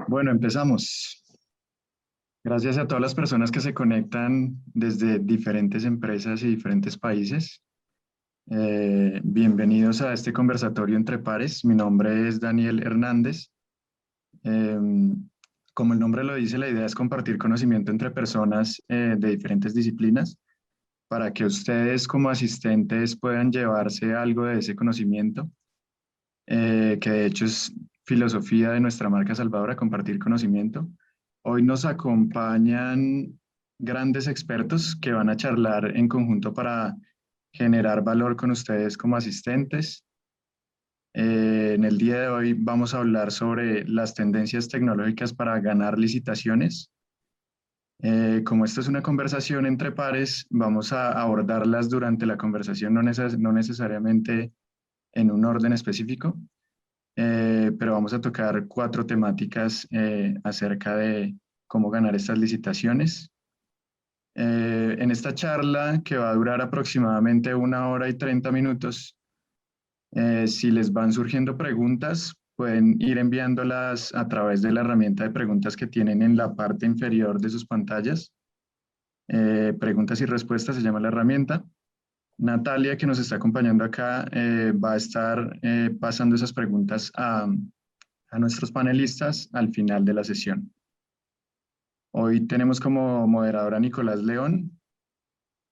Bueno, empezamos. Gracias a todas las personas que se conectan desde diferentes empresas y diferentes países. Bienvenidos a este conversatorio entre pares. Mi nombre es Daniel Hernández. Eh, Como el nombre lo dice, la idea es compartir conocimiento entre personas de diferentes disciplinas para que ustedes como asistentes puedan llevarse algo de ese conocimiento, que de hecho es filosofía de nuestra marca Salvadora, compartir conocimiento. Hoy nos acompañan grandes expertos que van a charlar en conjunto para generar valor con ustedes como asistentes. En el día de hoy vamos a hablar sobre las tendencias tecnológicas para ganar licitaciones. Como esto es una conversación entre pares, vamos a abordarlas durante la conversación, no necesariamente en un orden específico, pero vamos a tocar cuatro temáticas acerca de cómo ganar estas licitaciones. En esta charla, que va a durar aproximadamente 1 hora y 30 minutos, si les van surgiendo preguntas, pueden ir enviándolas a través de la herramienta de preguntas que tienen en la parte inferior de sus pantallas. Preguntas y respuestas se llama la herramienta. Natalia, que nos está acompañando acá, va a estar pasando esas preguntas a nuestros panelistas al final de la sesión. Hoy tenemos como moderadora a Nicolás León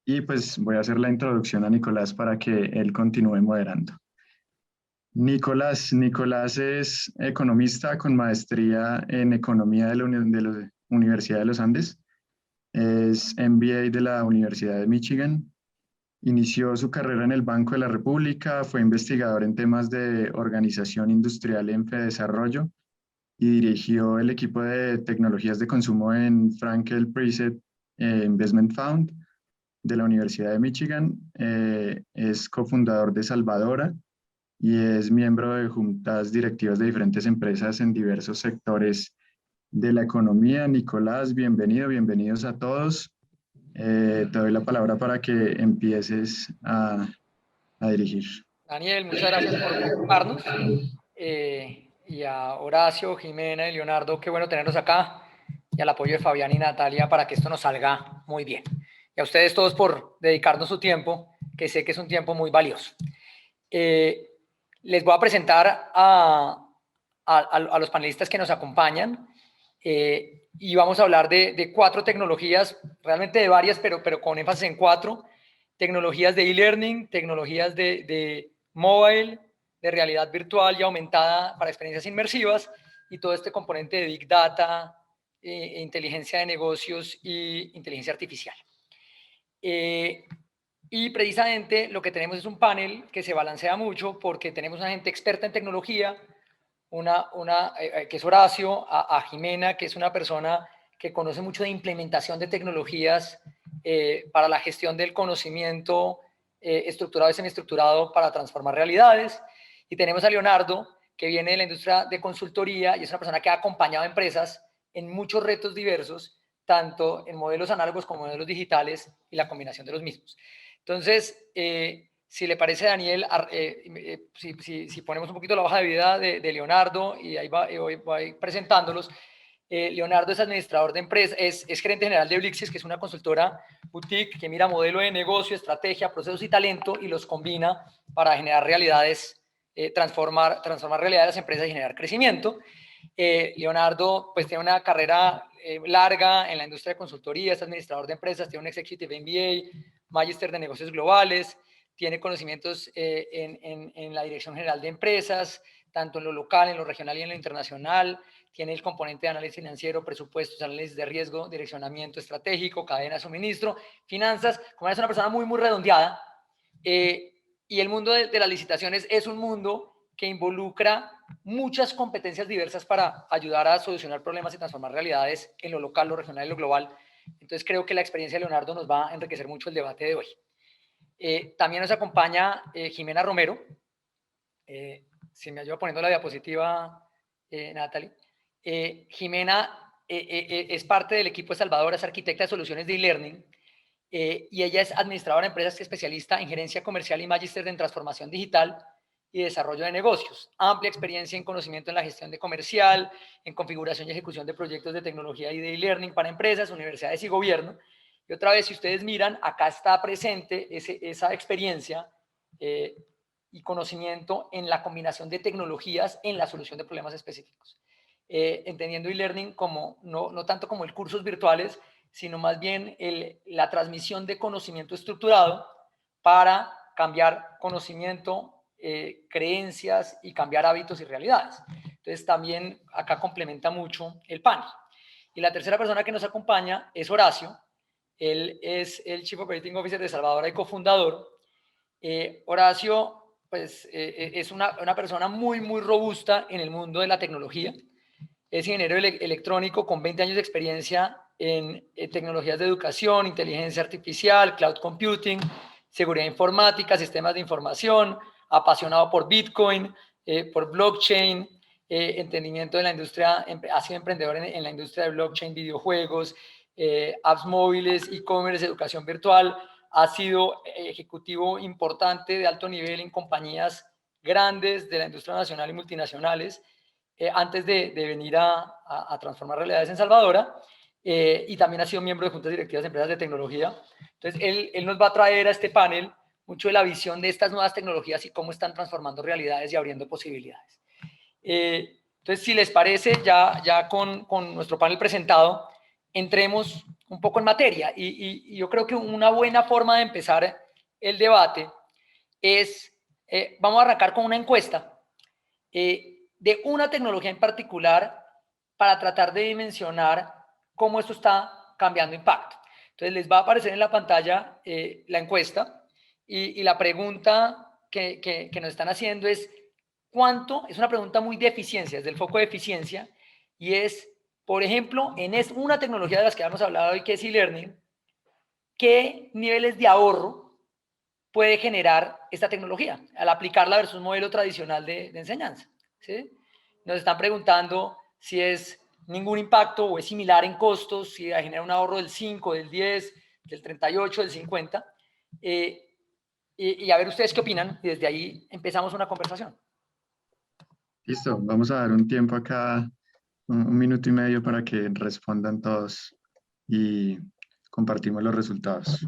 y pues voy a hacer la introducción a Nicolás para que él continúe moderando. Nicolás es economista con maestría en economía de la Universidad de los Andes. Es MBA de la Universidad de Michigan. Inició su carrera en el Banco de la República, fue investigador en temas de organización industrial en Fedesarrollo y dirigió el equipo de tecnologías de consumo en Frankel Preset Investment Fund de la Universidad de Michigan. Es cofundador de Salvadora y es miembro de juntas directivas de diferentes empresas en diversos sectores de la economía. Nicolás, bienvenidos a todos. Te doy la palabra para que empieces a dirigir. Daniel, muchas gracias por convocarnos. Y a Horacio, Jimena y Leonardo, qué bueno tenerlos acá. Y al apoyo de Fabián y Natalia para que esto nos salga muy bien. Y a ustedes todos por dedicarnos su tiempo, que sé que es un tiempo muy valioso. Les voy a presentar a los panelistas que nos acompañan. Y vamos a hablar de cuatro tecnologías, realmente de varias, pero con énfasis en cuatro. Tecnologías de e-learning, tecnologías de mobile, de realidad virtual y aumentada para experiencias inmersivas, y todo este componente de Big Data, inteligencia de negocios y inteligencia artificial. Y precisamente lo que tenemos es un panel que se balancea mucho porque tenemos una gente experta en tecnología, que es Horacio, a Jimena, que es una persona que conoce mucho de implementación de tecnologías para la gestión del conocimiento estructurado y semiestructurado para transformar realidades. Y tenemos a Leonardo, que viene de la industria de consultoría y es una persona que ha acompañado a empresas en muchos retos diversos, tanto en modelos análogos como en modelos digitales y la combinación de los mismos. Entonces, si le parece, Daniel, si ponemos un poquito la hoja de vida de Leonardo y ahí voy presentándolos. Leonardo es administrador de empresas, es gerente general de Blixis, que es una consultora boutique que mira modelo de negocio, estrategia, procesos y talento y los combina para generar realidades, transformar realidades de las empresas y generar crecimiento. Leonardo pues tiene una carrera larga en la industria de consultoría, es administrador de empresas, tiene un Executive MBA, Magister de Negocios Globales, tiene conocimientos en la Dirección General de Empresas, tanto en lo local, en lo regional y en lo internacional. Tiene el componente de análisis financiero, presupuestos, análisis de riesgo, direccionamiento estratégico, cadena de suministro, finanzas. Como es una persona muy, muy redondeada. Y el mundo de las licitaciones es un mundo que involucra muchas competencias diversas para ayudar a solucionar problemas y transformar realidades en lo local, lo regional y lo global. Entonces creo que la experiencia de Leonardo nos va a enriquecer mucho el debate de hoy. También nos acompaña Jimena Romero. Si me ayuda poniendo la diapositiva, Natalie. Jimena es parte del equipo de Salvadora, es arquitecta de soluciones de e-learning y ella es administradora de empresas especialista en gerencia comercial y magíster en transformación digital y desarrollo de negocios, amplia experiencia en conocimiento en la gestión de comercial, en configuración y ejecución de proyectos de tecnología y de e-learning para empresas, universidades y gobierno. Y otra vez, si ustedes miran, acá está presente esa experiencia y conocimiento en la combinación de tecnologías en la solución de problemas específicos. Entendiendo e-learning como, no tanto como el cursos virtuales, sino más bien la transmisión de conocimiento estructurado para cambiar conocimiento, creencias y cambiar hábitos y realidades. Entonces también acá complementa mucho el panel. Y la tercera persona que nos acompaña es Horacio. Él es el Chief Operating Officer de Salvadora y cofundador. Horacio, pues, es una persona muy, muy robusta en el mundo de la tecnología. Es ingeniero electrónico con 20 años de experiencia en tecnologías de educación, inteligencia artificial, cloud computing, seguridad informática, sistemas de información, apasionado por Bitcoin, por blockchain, entendimiento de la industria, ha sido emprendedor en la industria de blockchain, videojuegos, apps móviles, e-commerce, educación virtual, ha sido ejecutivo importante de alto nivel en compañías grandes de la industria nacional y multinacionales, antes de venir a transformar realidades en Salvadora, y también ha sido miembro de juntas directivas de empresas de tecnología. Entonces, él nos va a traer a este panel mucho de la visión de estas nuevas tecnologías y cómo están transformando realidades y abriendo posibilidades. Entonces, si les parece, ya con nuestro panel presentado, entremos un poco en materia. Y yo creo que una buena forma de empezar el debate es, vamos a arrancar con una encuesta de una tecnología en particular para tratar de dimensionar cómo esto está cambiando impacto. Entonces, les va a aparecer en la pantalla la encuesta y la pregunta que nos están haciendo es, ¿cuánto? Es una pregunta muy de eficiencia, es del foco de eficiencia, y es, por ejemplo, en una tecnología de las que hemos hablado hoy, que es e-learning, ¿qué niveles de ahorro puede generar esta tecnología al aplicarla versus un modelo tradicional de enseñanza? ¿Sí? Nos están preguntando si es ningún impacto o es similar en costos, si genera un ahorro del 5, del 10, del 38, del 50. Y a ver ustedes qué opinan, y desde ahí empezamos una conversación. Listo, vamos a dar un tiempo acá, un minuto y medio para que respondan todos y compartimos los resultados.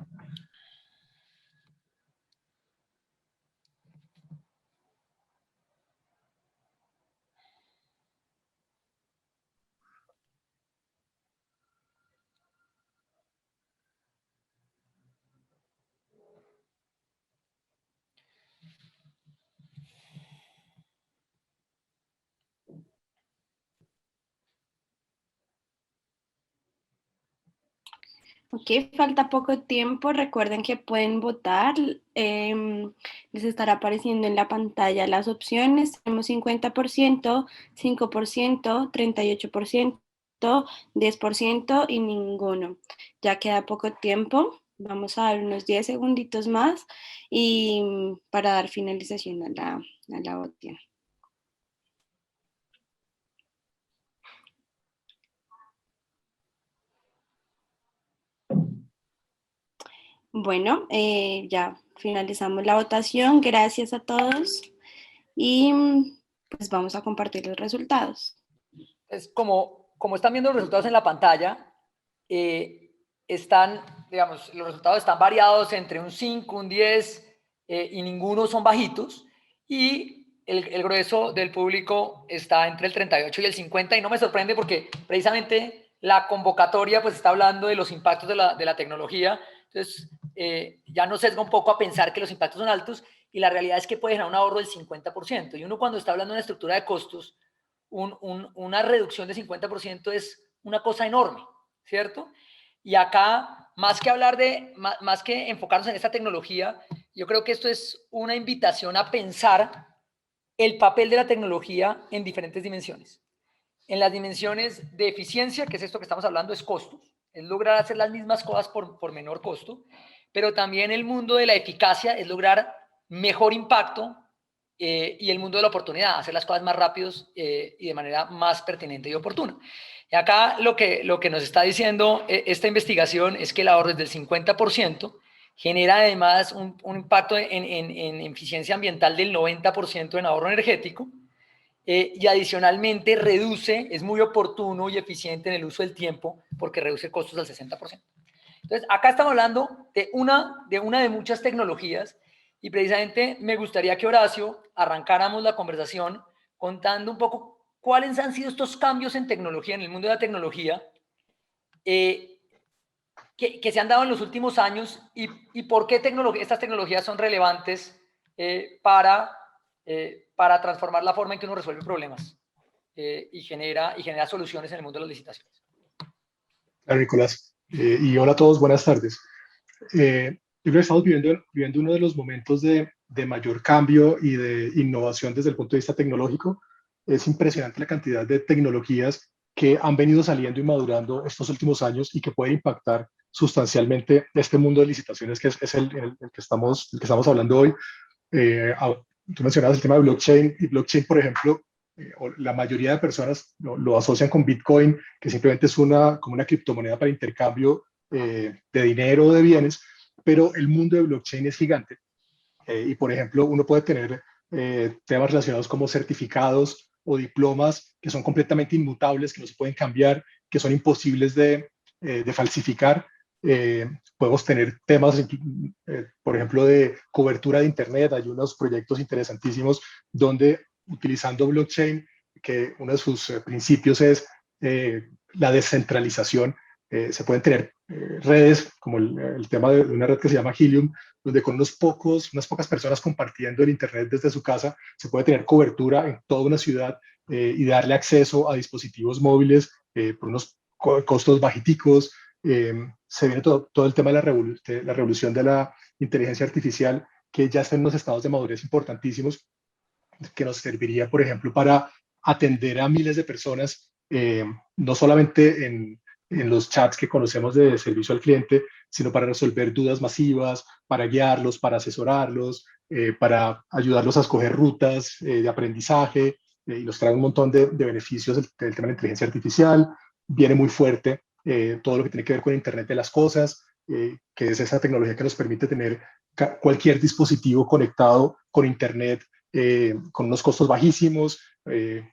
Ok, falta poco tiempo. Recuerden que pueden votar. Les estará apareciendo en la pantalla las opciones. Tenemos 50%, 5%, 38%, 10% y ninguno. Ya queda poco tiempo. Vamos a dar unos 10 segunditos más y para dar finalización a la votación. Bueno, ya finalizamos la votación. Gracias a todos y pues vamos a compartir los resultados. Es como están viendo los resultados en la pantalla, digamos, los resultados están variados entre un 5, un 10 y ninguno son bajitos, y el grueso del público está entre el 38 y el 50, y no me sorprende porque precisamente la convocatoria pues está hablando de los impactos de la tecnología. Entonces ya nos sesga un poco a pensar que los impactos son altos, y la realidad es que puede generar un ahorro del 50%, y uno cuando está hablando de una estructura de costos, una reducción de 50% es una cosa enorme, ¿cierto? Y acá, más que enfocarnos en esta tecnología, yo creo que esto es una invitación a pensar el papel de la tecnología en diferentes dimensiones. En las dimensiones de eficiencia, que es esto que estamos hablando, es costos, es lograr hacer las mismas cosas por menor costo, pero también el mundo de la eficacia es lograr mejor impacto, y el mundo de la oportunidad, hacer las cosas más rápidos y de manera más pertinente y oportuna. Y acá lo que nos está diciendo esta investigación es que el ahorro es del 50%, genera además un impacto en eficiencia ambiental del 90% en ahorro energético, y adicionalmente reduce, es muy oportuno y eficiente en el uso del tiempo porque reduce costos al 60%. Entonces, acá estamos hablando de una de muchas tecnologías y precisamente me gustaría que Horacio arrancáramos la conversación contando un poco cuáles han sido estos cambios en tecnología, en el mundo de la tecnología, que se han dado en los últimos años y por qué estas tecnologías son relevantes para transformar la forma en que uno resuelve problemas y genera soluciones en el mundo de las licitaciones. Hola, Nicolás. Y hola a todos, buenas tardes. Yo creo que estamos viviendo uno de los momentos de mayor cambio y de innovación desde el punto de vista tecnológico. Es impresionante la cantidad de tecnologías que han venido saliendo y madurando estos últimos años y que pueden impactar sustancialmente este mundo de licitaciones que es el que estamos hablando hoy. Tú mencionabas el tema de blockchain y blockchain, por ejemplo, la mayoría de personas lo asocian con Bitcoin, que simplemente es como una criptomoneda para intercambio de dinero o de bienes, pero el mundo de blockchain es gigante. Y, por ejemplo, uno puede tener temas relacionados como certificados o diplomas que son completamente inmutables, que no se pueden cambiar, que son imposibles de falsificar. Podemos tener temas, por ejemplo, de cobertura de Internet. Hay unos proyectos interesantísimos donde utilizando blockchain, que uno de sus principios es la descentralización, se pueden tener redes, como el tema de una red que se llama Helium, donde con unas pocas personas compartiendo el Internet desde su casa, se puede tener cobertura en toda una ciudad y darle acceso a dispositivos móviles por unos costos bajiticos. Se viene todo el tema de la revolución de la inteligencia artificial, que ya está en unos estados de madurez importantísimos, que nos serviría, por ejemplo, para atender a miles de personas, no solamente en los chats que conocemos de servicio al cliente, sino para resolver dudas masivas, para guiarlos, para asesorarlos, para ayudarlos a escoger rutas de aprendizaje, y nos trae un montón de beneficios el tema de la inteligencia artificial. Viene muy fuerte todo lo que tiene que ver con Internet de las cosas, que es esa tecnología que nos permite tener cualquier dispositivo conectado con Internet con unos costos bajísimos.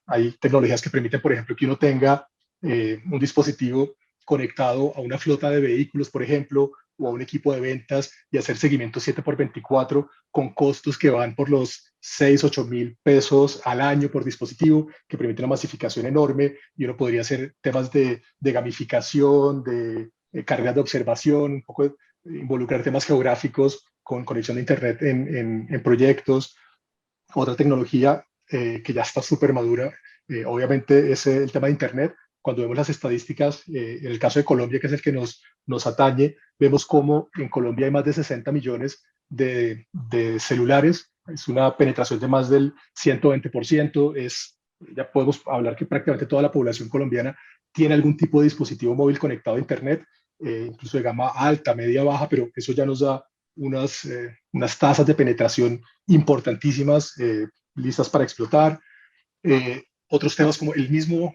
Hay tecnologías que permiten, por ejemplo, que uno tenga un dispositivo conectado a una flota de vehículos, por ejemplo, o a un equipo de ventas y hacer seguimiento 7x24 con costos que van por los 6, 8 mil pesos al año por dispositivo, que permite una masificación enorme, y uno podría hacer temas de gamificación, de cargas de observación, un poco involucrar temas geográficos con conexión de Internet en proyectos. Otra tecnología que ya está súper madura, obviamente, es el tema de Internet. Cuando vemos las estadísticas, en el caso de Colombia, que es el que nos atañe, vemos cómo en Colombia hay más de 60 millones de celulares. Es una penetración de más del 120%. Ya podemos hablar que prácticamente toda la población colombiana tiene algún tipo de dispositivo móvil conectado a Internet, incluso de gama alta, media, baja, pero eso ya nos da unas tasas de penetración importantísimas, listas para explotar. Otros temas como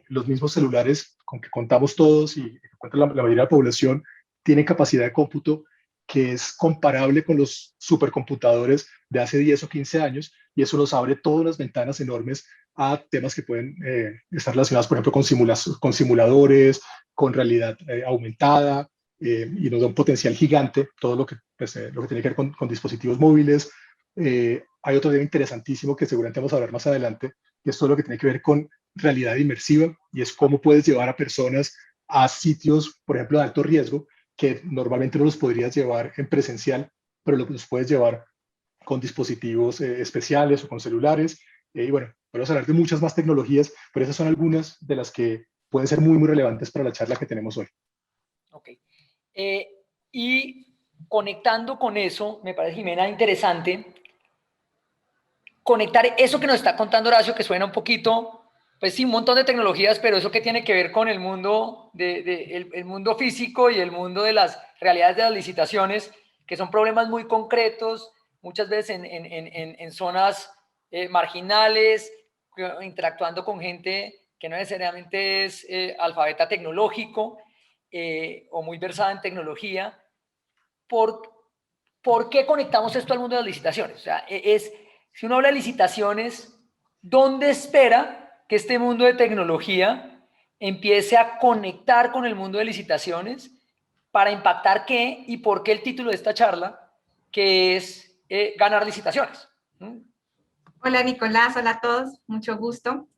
los mismos celulares con que contamos todos y que cuenta la mayoría de la población, tienen capacidad de cómputo que es comparable con los supercomputadores de hace 10 o 15 años, y eso nos abre todas las ventanas enormes a temas que pueden estar relacionados, por ejemplo, con simuladores, con realidad aumentada, y nos da un potencial gigante, todo lo que tiene que ver con dispositivos móviles. Hay otro tema interesantísimo que seguramente vamos a hablar más adelante, que es todo lo que tiene que ver con realidad inmersiva, y es cómo puedes llevar a personas a sitios, por ejemplo, de alto riesgo, que normalmente no los podrías llevar en presencial, pero los puedes llevar con dispositivos especiales o con celulares. Y bueno, podemos hablar de muchas más tecnologías, pero esas son algunas de las que pueden ser muy, muy relevantes para la charla que tenemos hoy. Ok. Y conectando con eso, me parece, Jimena, interesante conectar eso que nos está contando Horacio, que suena un poquito, pues sí, un montón de tecnologías, pero eso que tiene que ver con el mundo, el mundo físico y el mundo de las realidades de las licitaciones, que son problemas muy concretos, muchas veces en zonas marginales, interactuando con gente que no necesariamente es alfabeta tecnológico o muy versada en tecnología, por ¿por qué conectamos esto al mundo de las licitaciones? O sea, si uno habla de licitaciones, ¿dónde espera que este mundo de tecnología empiece a conectar con el mundo de licitaciones para impactar qué y por qué el título de esta charla, que es ganar licitaciones? ¿Mm? Hola Nicolás, hola a todos, mucho gusto.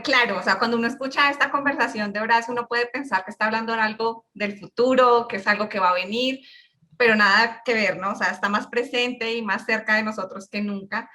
Claro, o sea, cuando uno escucha esta conversación de Horacio, uno puede pensar que está hablando de algo del futuro, que es algo que va a venir, pero nada que ver, ¿no? O sea, está más presente y más cerca de nosotros que nunca.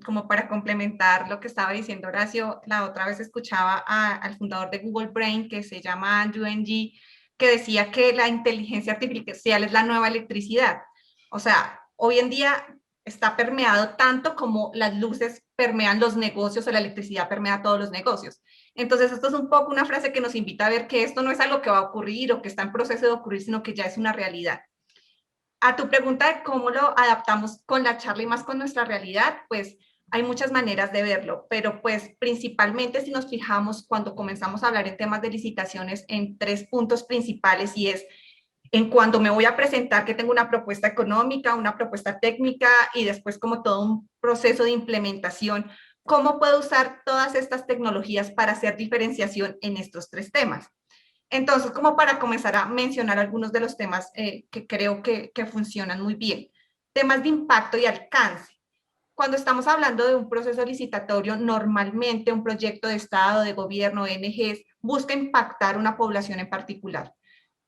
Como para complementar lo que estaba diciendo Horacio, la otra vez escuchaba al fundador de Google Brain, que se llama Andrew Ng, que decía que la inteligencia artificial es la nueva electricidad. O sea, hoy en día está permeado tanto como las luces permean los negocios o la electricidad permea todos los negocios. Entonces, esto es un poco una frase que nos invita a ver que esto no es algo que va a ocurrir o que está en proceso de ocurrir, sino que ya es una realidad. A tu pregunta de cómo lo adaptamos con la charla y más con nuestra realidad, pues hay muchas maneras de verlo, pero pues principalmente si nos fijamos cuando comenzamos a hablar en temas de licitaciones en 3 puntos principales, y es en cuando me voy a presentar que tengo una propuesta económica, una propuesta técnica y después como todo un proceso de implementación, ¿cómo puedo usar todas estas tecnologías para hacer diferenciación en estos 3 temas? Entonces, como para comenzar a mencionar algunos de los temas que creo que funcionan muy bien. Temas de impacto y alcance. Cuando estamos hablando de un proceso licitatorio, normalmente un proyecto de Estado, de gobierno, ONGs, busca impactar una población en particular.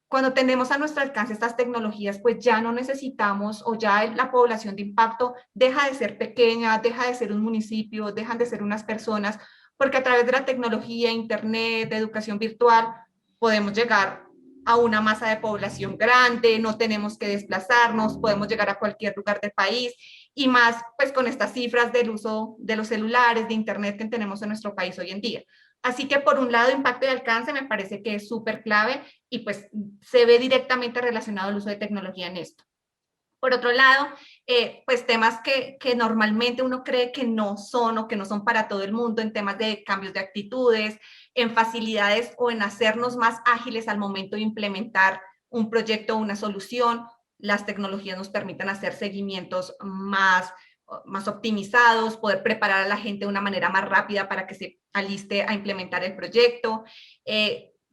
Cuando tenemos a nuestro alcance estas tecnologías, pues ya no necesitamos, o ya la población de impacto deja de ser pequeña, deja de ser un municipio, dejan de ser unas personas, porque a través de la tecnología, internet, de educación virtual, podemos llegar a una masa de población grande, no tenemos que desplazarnos, podemos llegar a cualquier lugar del país, y más pues con estas cifras del uso de los celulares, de internet que tenemos en nuestro país hoy en día. Así que por un lado, impacto y alcance me parece que es súper clave y pues se ve directamente relacionado el uso de tecnología en esto. Por otro lado, pues temas que normalmente uno cree que no son o que no son para todo el mundo, en temas de cambios de actitudes, en facilidades o en hacernos más ágiles al momento de implementar un proyecto o una solución. Las tecnologías nos permiten hacer seguimientos más optimizados, poder preparar a la gente de una manera más rápida para que se aliste a implementar el proyecto.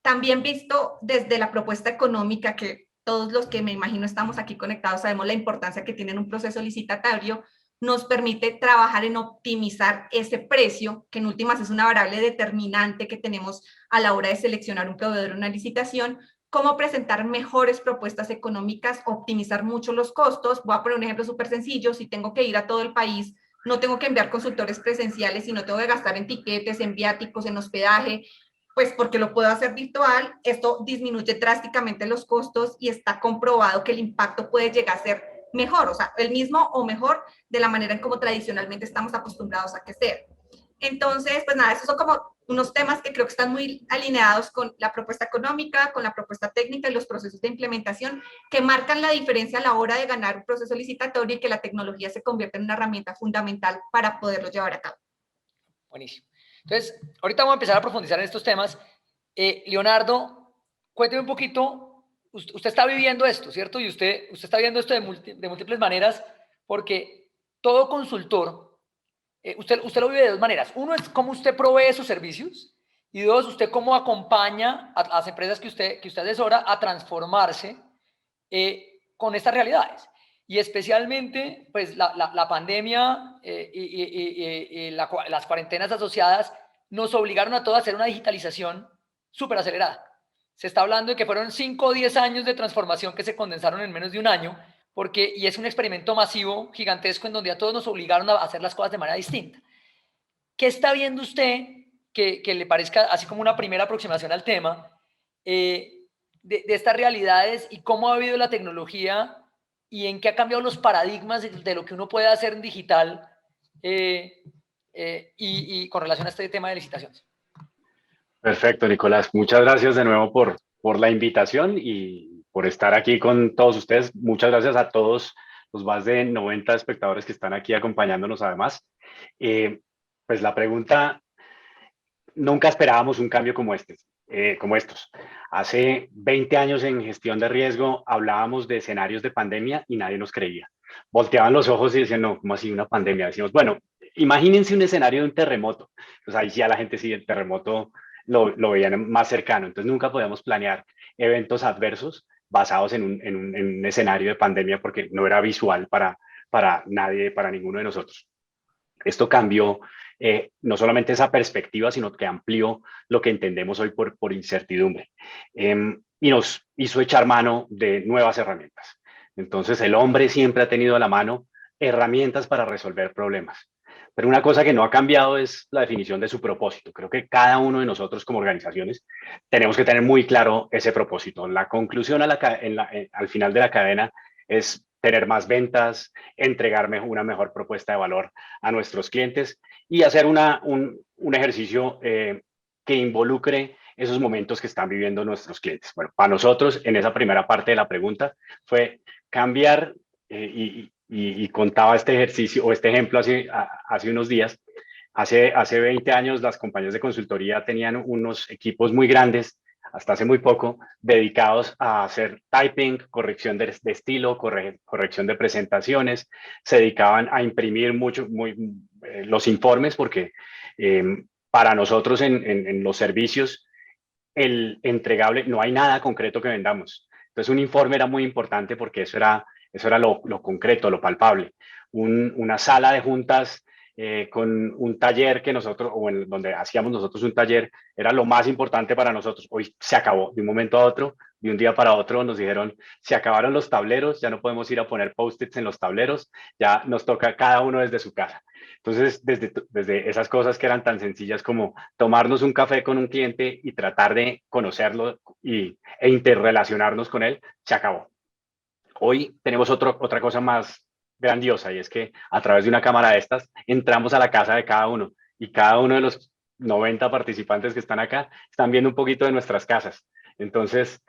También visto desde la propuesta económica, que todos los que me imagino estamos aquí conectados sabemos la importancia que tiene un proceso licitatorio, nos permite trabajar en optimizar ese precio, que en últimas es una variable determinante que tenemos a la hora de seleccionar un proveedor en una licitación, cómo presentar mejores propuestas económicas, optimizar mucho los costos. Voy a poner un ejemplo súper sencillo: si tengo que ir a todo el país, no tengo que enviar consultores presenciales, sino tengo que gastar en tiquetes, en viáticos, en hospedaje, pues porque lo puedo hacer virtual. Esto disminuye drásticamente los costos y está comprobado que el impacto puede llegar a ser mejor, o sea, el mismo o mejor de la manera en como tradicionalmente estamos acostumbrados a que sea. Entonces, pues nada, esos son como unos temas que creo que están muy alineados con la propuesta económica, con la propuesta técnica y los procesos de implementación, que marcan la diferencia a la hora de ganar un proceso licitatorio y que la tecnología se convierte en una herramienta fundamental para poderlo llevar a cabo. Buenísimo. Entonces, ahorita vamos a empezar a profundizar en estos temas. Leonardo, cuénteme un poquito, usted está viviendo esto, ¿cierto? Y usted está viendo esto de múltiples maneras, porque todo consultor, usted lo vive de 2 maneras. Uno es cómo usted provee sus servicios, y 2, usted cómo acompaña a las empresas que usted asesora a transformarse con estas realidades. Y especialmente, pues la pandemia y las cuarentenas asociadas nos obligaron a todos a hacer una digitalización súper acelerada. Se está hablando de que fueron 5 o 10 años de transformación que se condensaron en menos de un año, y es un experimento masivo, gigantesco, en donde a todos nos obligaron a hacer las cosas de manera distinta. ¿Qué está viendo usted que le parezca así como una primera aproximación al tema de estas realidades, y cómo ha habido la tecnología y en qué ha cambiado los paradigmas de lo que uno puede hacer en digital y con relación a este tema de licitaciones? Perfecto, Nicolás. Muchas gracias de nuevo por la invitación y por estar aquí con todos ustedes. Muchas gracias a todos los más de 90 espectadores que están aquí acompañándonos además. Pues la pregunta nunca esperábamos un cambio como como estos. Hace 20 años en gestión de riesgo hablábamos de escenarios de pandemia y nadie nos creía. Volteaban los ojos y decían, no, ¿cómo así una pandemia? Decimos, bueno, imagínense un escenario de un terremoto. Pues ahí sí a la gente sí, el terremoto lo veían más cercano. Entonces nunca podíamos planear eventos adversos basados en un escenario de pandemia porque no era visual para nadie, para ninguno de nosotros. Esto cambió no solamente esa perspectiva, sino que amplió lo que entendemos hoy por incertidumbre y nos hizo echar mano de nuevas herramientas. Entonces, el hombre siempre ha tenido a la mano herramientas para resolver problemas. Pero una cosa que no ha cambiado es la definición de su propósito. Creo que cada uno de nosotros como organizaciones tenemos que tener muy claro ese propósito. La conclusión al final de la cadena es tener más ventas, entregarme una mejor propuesta de valor a nuestros clientes y hacer un ejercicio que involucre esos momentos que están viviendo nuestros clientes. Bueno, para nosotros, en esa primera parte de la pregunta, fue cambiar y contaba este ejercicio o este ejemplo hace unos días. Hace 20 años las compañías de consultoría tenían unos equipos muy grandes, hasta hace muy poco, dedicados a hacer typing, corrección de estilo, corrección de presentaciones, se dedicaban a imprimir los informes porque para nosotros en los servicios el entregable, no hay nada concreto que vendamos. Entonces un informe era muy importante porque eso era lo concreto, lo palpable. Una sala de juntas con un taller que nosotros, donde hacíamos nosotros un taller, era lo más importante para nosotros. Hoy se acabó de un momento a otro, de un día para otro nos dijeron, se acabaron los tableros, ya no podemos ir a poner post-its en los tableros, ya nos toca cada uno desde su casa. Entonces, desde esas cosas que eran tan sencillas como tomarnos un café con un cliente y tratar de conocerlo e interrelacionarnos con él, se acabó. Hoy tenemos otra cosa más grandiosa y es que a través de una cámara de estas entramos a la casa de cada uno y cada uno de los 90 participantes que están acá están viendo un poquito de nuestras casas. Entonces,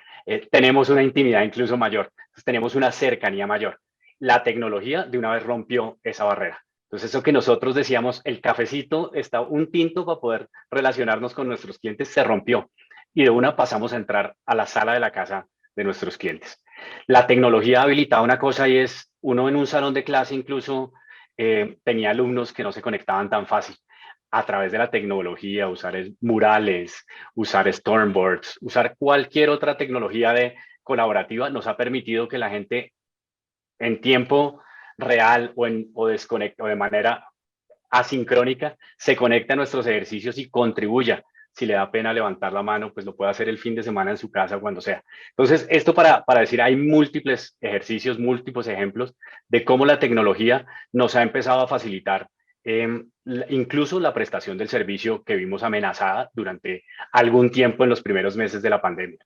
tenemos una intimidad incluso mayor, entonces, tenemos una cercanía mayor. La tecnología de una vez rompió esa barrera. Entonces, eso que nosotros decíamos, el cafecito está un tinto para poder relacionarnos con nuestros clientes, se rompió. Y de una pasamos a entrar a la sala de la casa de nuestros clientes. La tecnología ha habilitado una cosa y es, uno en un salón de clase incluso tenía alumnos que no se conectaban tan fácil. A través de la tecnología, usar murales, usar Stormboards, usar cualquier otra tecnología colaborativa nos ha permitido que la gente en tiempo real o de manera asincrónica se conecte a nuestros ejercicios y contribuya. Si le da pena levantar la mano, pues lo puede hacer el fin de semana en su casa, cuando sea. Entonces, esto para decir, hay múltiples ejercicios, múltiples ejemplos de cómo la tecnología nos ha empezado a facilitar incluso la prestación del servicio que vimos amenazada durante algún tiempo en los primeros meses de la pandemia.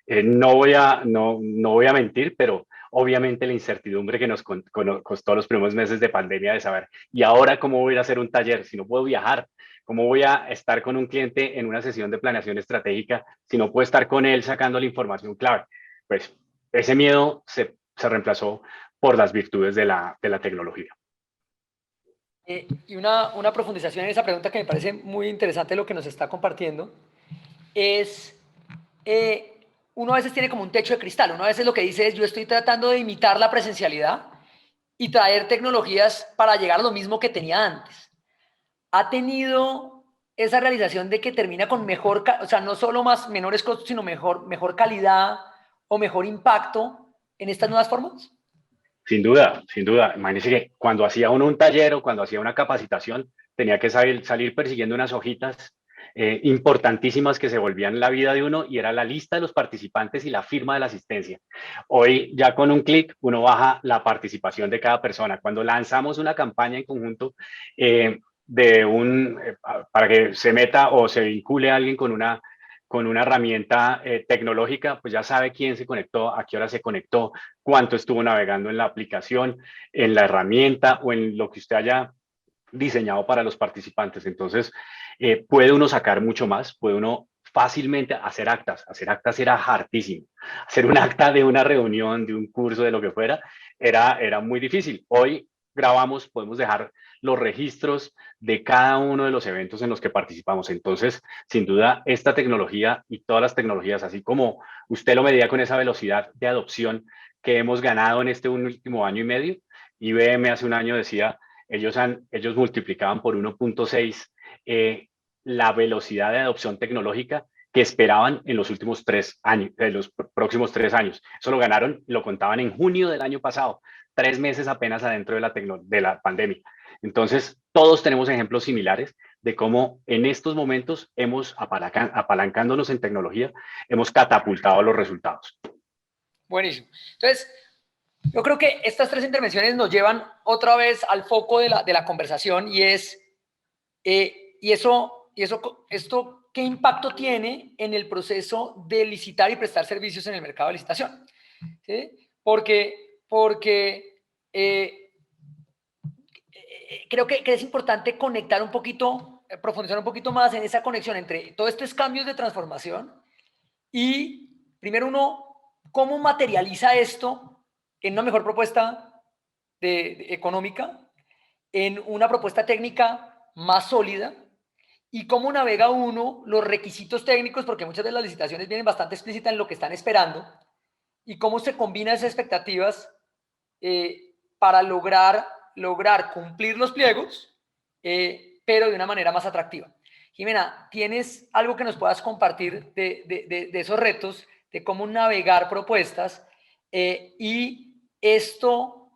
No voy a mentir, pero obviamente la incertidumbre que nos costó los primeros meses de pandemia de saber, ¿y ahora cómo voy a ir a hacer un taller si no puedo viajar? ¿Cómo voy a estar con un cliente en una sesión de planeación estratégica si no puedo estar con él sacando la información clave? Pues ese miedo se reemplazó por las virtudes de la tecnología. Y una profundización en esa pregunta que me parece muy interesante lo que nos está compartiendo es, uno a veces tiene como un techo de cristal, uno a veces lo que dice es yo estoy tratando de imitar la presencialidad y traer tecnologías para llegar a lo mismo que tenía antes. ¿Ha tenido esa realización de que termina con mejor, o sea, no solo menores costos, sino mejor calidad o mejor impacto en estas nuevas formas? Sin duda, sin duda. Imagínense que cuando hacía uno un taller o cuando hacía una capacitación, tenía que salir persiguiendo unas hojitas importantísimas que se volvían la vida de uno y era la lista de los participantes y la firma de la asistencia. Hoy ya con un clic uno baja la participación de cada persona. Cuando lanzamos una campaña en conjunto para que se meta o se vincule a alguien con una herramienta tecnológica, pues ya sabe quién se conectó, a qué hora se conectó, cuánto estuvo navegando en la aplicación, en la herramienta o en lo que usted haya diseñado para los participantes. Entonces, puede uno sacar mucho más, puede uno fácilmente hacer actas. Hacer actas era hartísimo. Hacer un acta de una reunión, de un curso, de lo que fuera, era muy difícil. Hoy, grabamos, podemos dejar los registros de cada uno de los eventos en los que participamos. Entonces, sin duda, esta tecnología y todas las tecnologías, así como usted lo medía con esa velocidad de adopción que hemos ganado en este último año y medio, IBM hace un año decía, ellos multiplicaban por 1.6 la velocidad de adopción tecnológica que esperaban en los últimos 3 años, en los próximos 3 años. Eso lo ganaron, lo contaban en junio del año pasado, 3 meses apenas adentro de la pandemia. Entonces, todos tenemos ejemplos similares de cómo en estos momentos hemos, apalancándonos en tecnología, hemos catapultado los resultados. Buenísimo. Entonces, yo creo que estas 3 intervenciones nos llevan otra vez al foco de la conversación y es, esto, ¿qué impacto tiene en el proceso de licitar y prestar servicios en el mercado de licitación? ¿Sí? Porque creo que es importante conectar un poquito, profundizar un poquito más en esa conexión entre todos estos cambios de transformación y, primero cómo materializa esto en una mejor propuesta económica, en una propuesta técnica más sólida, y cómo navega uno los requisitos técnicos, porque muchas de las licitaciones vienen bastante explícitas en lo que están esperando, y cómo se combinan esas expectativas para lograr cumplir los pliegos, pero de una manera más atractiva. Jimena, ¿tienes algo que nos puedas compartir de esos retos, de cómo navegar propuestas y esto,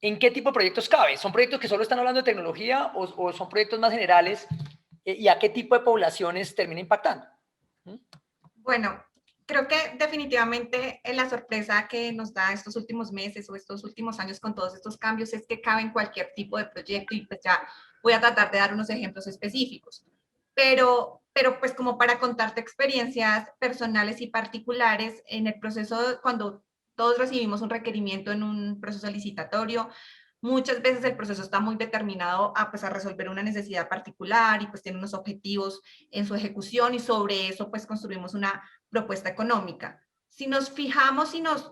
en qué tipo de proyectos cabe? ¿Son proyectos que solo están hablando de tecnología o son proyectos más generales y a qué tipo de poblaciones termina impactando? Bueno, creo que definitivamente la sorpresa que nos da estos últimos meses o estos últimos años con todos estos cambios es que cabe en cualquier tipo de proyecto y pues ya voy a tratar de dar unos ejemplos específicos. Pero pues como para contarte experiencias personales y particulares en el proceso, cuando todos recibimos un requerimiento en un proceso licitatorio, muchas veces el proceso está muy determinado a, pues, a resolver una necesidad particular y pues tiene unos objetivos en su ejecución y sobre eso pues construimos una propuesta económica. Si nos fijamos y nos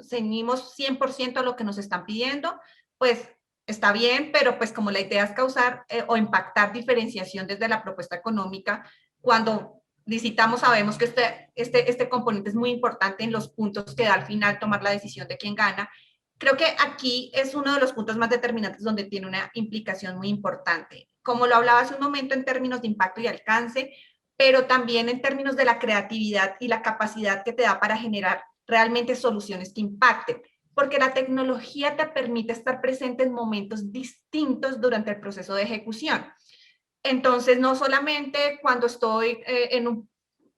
ceñimos 100% a lo que nos están pidiendo, pues está bien, pero pues como la idea es causar o impactar diferenciación desde la propuesta económica, cuando licitamos sabemos que este componente es muy importante en los puntos que da al final tomar la decisión de quién gana. Creo que aquí es uno de los puntos más determinantes donde tiene una implicación muy importante. Como lo hablaba hace un momento en términos de impacto y alcance, pero también en términos de la creatividad y la capacidad que te da para generar realmente soluciones que impacten, porque la tecnología te permite estar presente en momentos distintos durante el proceso de ejecución. Entonces, no solamente cuando estoy en un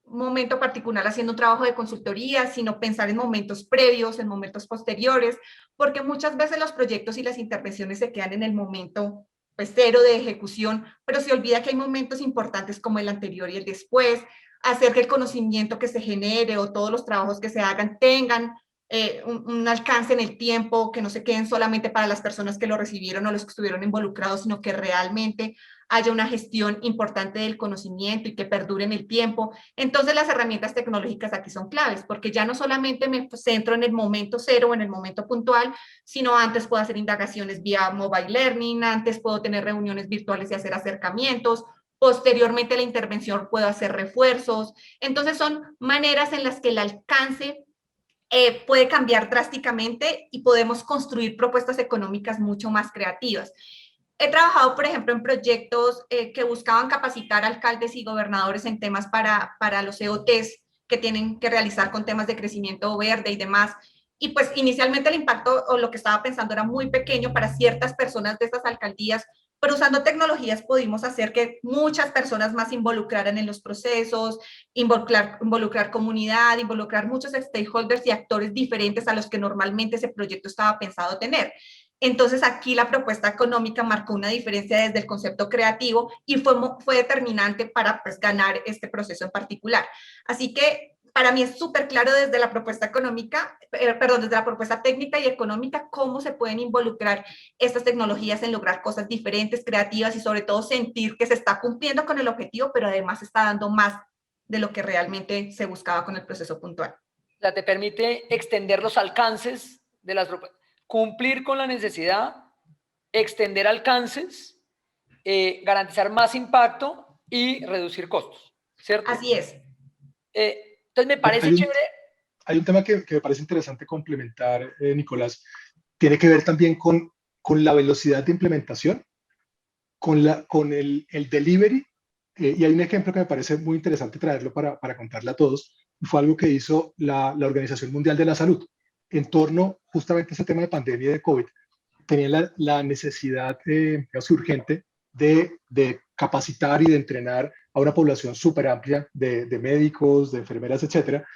momento particular haciendo un trabajo de consultoría, sino pensar en momentos previos, en momentos posteriores, porque muchas veces los proyectos y las intervenciones se quedan en el momento pues, cero de ejecución, pero se olvida que hay momentos importantes como el anterior y el después, hacer que el conocimiento que se genere o todos los trabajos que se hagan tengan un alcance en el tiempo, que no se queden solamente para las personas que lo recibieron o los que estuvieron involucrados, sino que realmente haya una gestión importante del conocimiento y que perdure en el tiempo. Entonces las herramientas tecnológicas aquí son claves, porque ya no solamente me centro en el momento cero o en el momento puntual, sino antes puedo hacer indagaciones vía mobile learning, antes puedo tener reuniones virtuales y hacer acercamientos, posteriormente a la intervención puedo hacer refuerzos. Entonces son maneras en las que el alcance puede cambiar drásticamente y podemos construir propuestas económicas mucho más creativas. He trabajado, por ejemplo, en proyectos que buscaban capacitar alcaldes y gobernadores en temas para los EOTs que tienen que realizar con temas de crecimiento verde y demás. Y pues inicialmente el impacto o lo que estaba pensando era muy pequeño para ciertas personas de estas alcaldías, pero usando tecnologías pudimos hacer que muchas personas más involucraran en los procesos, involucrar comunidad, involucrar muchos stakeholders y actores diferentes a los que normalmente ese proyecto estaba pensado tener. Entonces aquí la propuesta económica marcó una diferencia desde el concepto creativo y fue determinante para pues, ganar este proceso en particular. Así que para mí es súper claro desde la propuesta económica, desde la propuesta técnica y económica, cómo se pueden involucrar estas tecnologías en lograr cosas diferentes, creativas y sobre todo sentir que se está cumpliendo con el objetivo, pero además está dando más de lo que realmente se buscaba con el proceso puntual. O sea, te permite extender los alcances de las propuestas, cumplir con la necesidad, extender alcances, garantizar más impacto y reducir costos, ¿cierto? Así es. Entonces me parece chévere. Hay un tema que me parece interesante complementar, Nicolás. Tiene que ver también con la velocidad de implementación, con el delivery. Y hay un ejemplo que me parece muy interesante traerlo para contarle a todos. Fue algo que hizo la Organización Mundial de la Salud en torno justamente a ese tema de pandemia y de COVID. Tenían la necesidad digamos, urgente de capacitar y de entrenar a una población súper amplia de médicos, de enfermeras, etcétera.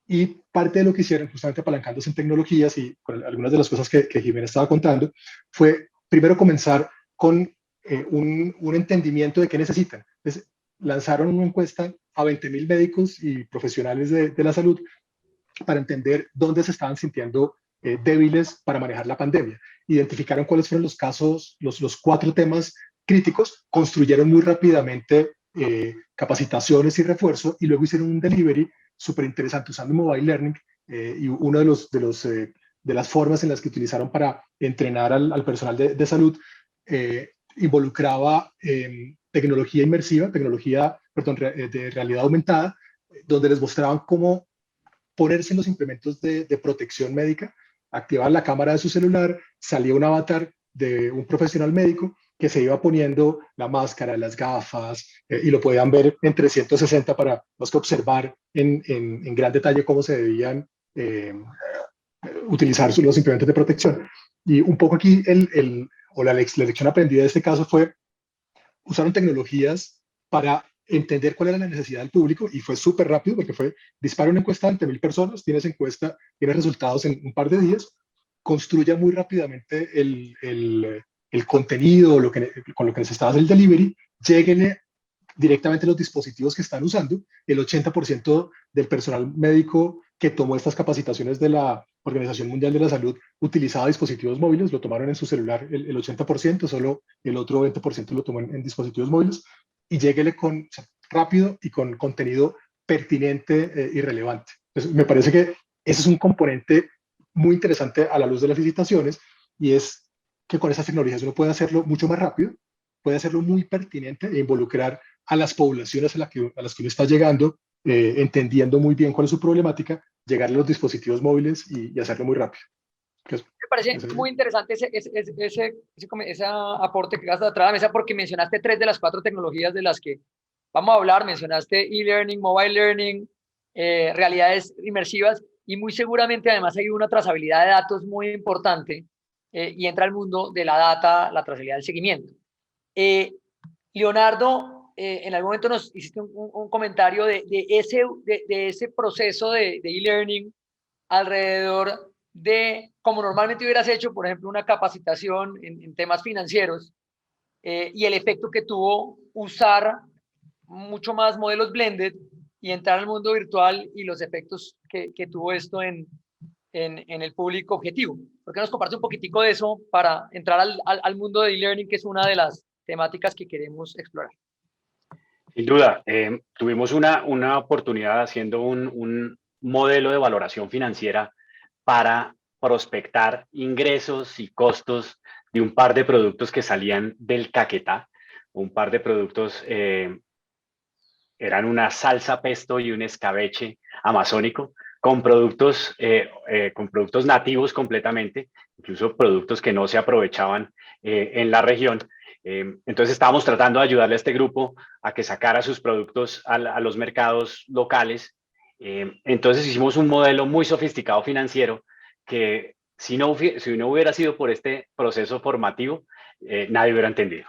Y parte de lo que hicieron, justamente apalancándose en tecnologías y con algunas de las cosas que Jimena estaba contando, fue primero comenzar con un entendimiento de qué necesitan. Entonces, lanzaron una encuesta a 20.000 médicos y profesionales de la salud para entender dónde se estaban sintiendo débiles para manejar la pandemia. Identificaron cuáles fueron los casos, los 4 temas críticos, construyeron muy rápidamente capacitaciones y refuerzo y luego hicieron un delivery súper interesante usando mobile learning y uno de las formas en las que utilizaron para entrenar al personal de salud involucraba tecnología inmersiva, de realidad aumentada, donde les mostraban cómo ponerse en los implementos de protección médica, activar la cámara de su celular, salía un avatar de un profesional médico que se iba poniendo la máscara, las gafas, y lo podían ver en 360 para los que observar en gran detalle cómo se debían utilizar los implementos de protección. Y un poco aquí la lección aprendida de este caso fue, usaron tecnologías para entender cuál era la necesidad del público y fue súper rápido porque fue dispara una encuesta ante 1.000 personas, tienes encuesta, tienes resultados en un par de días, construya muy rápidamente el contenido con lo que necesitabas el delivery, lleguen directamente a los dispositivos que están usando. El 80% del personal médico que tomó estas capacitaciones de la Organización Mundial de la Salud utilizaba dispositivos móviles, lo tomaron en su celular el 80%, solo el otro 20% lo tomó en dispositivos móviles, y lléguele rápido y con contenido pertinente y relevante. Entonces, me parece que ese es un componente muy interesante a la luz de las licitaciones, y es que con esas tecnologías uno puede hacerlo mucho más rápido, puede hacerlo muy pertinente e involucrar a las poblaciones a las que uno está llegando, entendiendo muy bien cuál es su problemática, llegar a los dispositivos móviles y hacerlo muy rápido. Me parece muy interesante ese aporte que haces atrás de la mesa, porque mencionaste 3 de las 4 tecnologías de las que vamos a hablar. Mencionaste e-learning, mobile learning, realidades inmersivas, y muy seguramente además hay una trazabilidad de datos muy importante, y entra el mundo de la data, la trazabilidad del seguimiento. Leonardo, en algún momento nos hiciste un comentario de ese proceso de e-learning alrededor de, como normalmente hubieras hecho, por ejemplo, una capacitación en temas financieros, y el efecto que tuvo usar mucho más modelos blended y entrar al mundo virtual, y los efectos que tuvo esto en el público objetivo. ¿Por qué nos compartes un poquitico de eso para entrar al mundo de e-learning, que es una de las temáticas que queremos explorar? Sin duda, tuvimos una oportunidad haciendo un modelo de valoración financiera para prospectar ingresos y costos de un par de productos que salían del Caquetá. Un par de productos eran una salsa pesto y un escabeche amazónico, con productos nativos completamente, incluso productos que no se aprovechaban en la región. Entonces estábamos tratando de ayudarle a este grupo a que sacara sus productos a los mercados locales. Entonces hicimos un modelo muy sofisticado financiero que, si no hubiera sido por este proceso formativo, nadie hubiera entendido.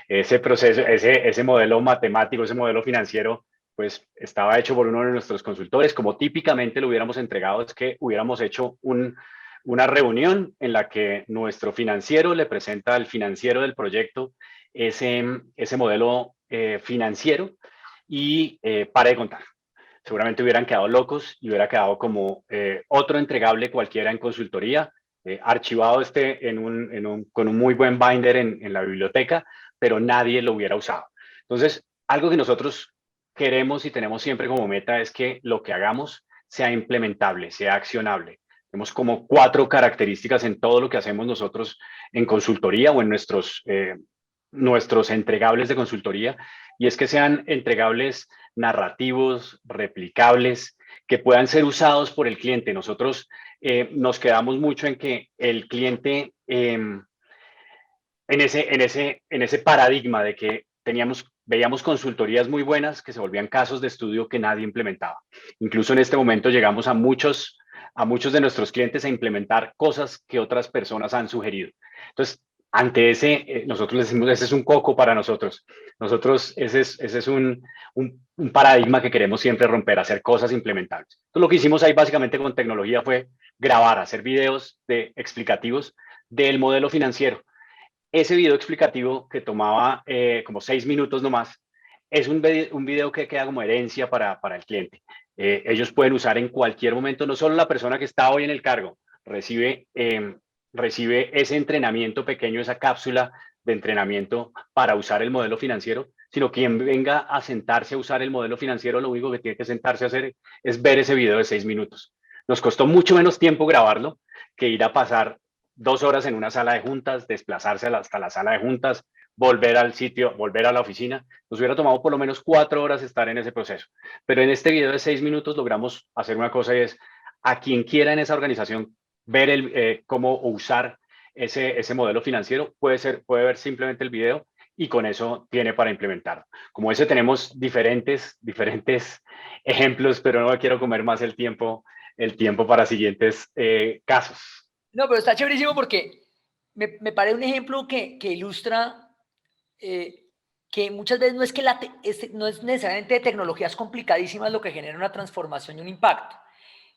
Ese proceso, ese modelo matemático, ese modelo financiero, pues estaba hecho por uno de nuestros consultores. Como típicamente lo hubiéramos entregado, es que hubiéramos hecho una reunión en la que nuestro financiero le presenta al financiero del proyecto ese modelo financiero, y para de contar. Seguramente hubieran quedado locos y hubiera quedado como otro entregable cualquiera en consultoría, archivado con un muy buen binder en la biblioteca, pero nadie lo hubiera usado. Entonces, algo que nosotros queremos y tenemos siempre como meta es que lo que hagamos sea implementable, sea accionable. Tenemos como 4 características en todo lo que hacemos nosotros en consultoría o en nuestros entregables de consultoría, y es que sean entregables narrativos, replicables, que puedan ser usados por el cliente. Nosotros nos quedamos mucho en que el cliente, en ese paradigma de que veíamos consultorías muy buenas que se volvían casos de estudio que nadie implementaba. Incluso en este momento llegamos a muchos de nuestros clientes a implementar cosas que otras personas han sugerido. Entonces, ante nosotros les decimos, ese es un coco para nosotros. Ese es un paradigma que queremos siempre romper, hacer cosas implementables. Entonces, lo que hicimos ahí básicamente con tecnología fue grabar, hacer videos explicativos del modelo financiero. Ese video explicativo que tomaba como 6 minutos nomás, es un video que queda como herencia para el cliente. Ellos pueden usar en cualquier momento, no solo la persona que está hoy en el cargo recibe ese entrenamiento pequeño, esa cápsula de entrenamiento para usar el modelo financiero, sino quien venga a sentarse a usar el modelo financiero, lo único que tiene que sentarse a hacer es ver ese video de 6 minutos. Nos costó mucho menos tiempo grabarlo que ir a pasar 2 horas en una sala de juntas, desplazarse hasta la sala de juntas, volver al sitio, volver a la oficina. Nos hubiera tomado por lo menos 4 horas estar en ese proceso. Pero en este video de 6 minutos logramos hacer una cosa, y es a quien quiera en esa organización ver cómo usar ese modelo financiero, puede ver simplemente el video y con eso tiene para implementarlo. Como ese tenemos diferentes ejemplos, pero no quiero comer más el tiempo para siguientes casos. No, pero está chéverísimo porque me parece un ejemplo que ilustra que muchas veces no es que no es necesariamente de tecnologías complicadísimas lo que genera una transformación y un impacto.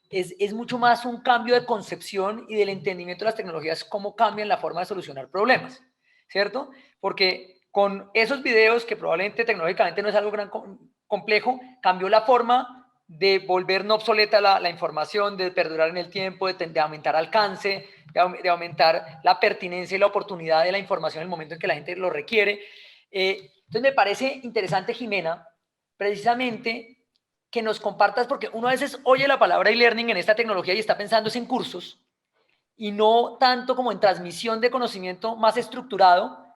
Es mucho más un cambio de concepción y del entendimiento de las tecnologías, cómo cambian la forma de solucionar problemas, ¿cierto? Porque con esos videos, que probablemente tecnológicamente no es algo gran complejo, cambió la forma de volver no obsoleta la información, de perdurar en el tiempo, de aumentar alcance, de aumentar la pertinencia y la oportunidad de la información en el momento en que la gente lo requiere. Entonces me parece interesante, Jimena, precisamente que nos compartas, porque uno a veces oye la palabra e-learning en esta tecnología y está pensando en cursos y no tanto como en transmisión de conocimiento más estructurado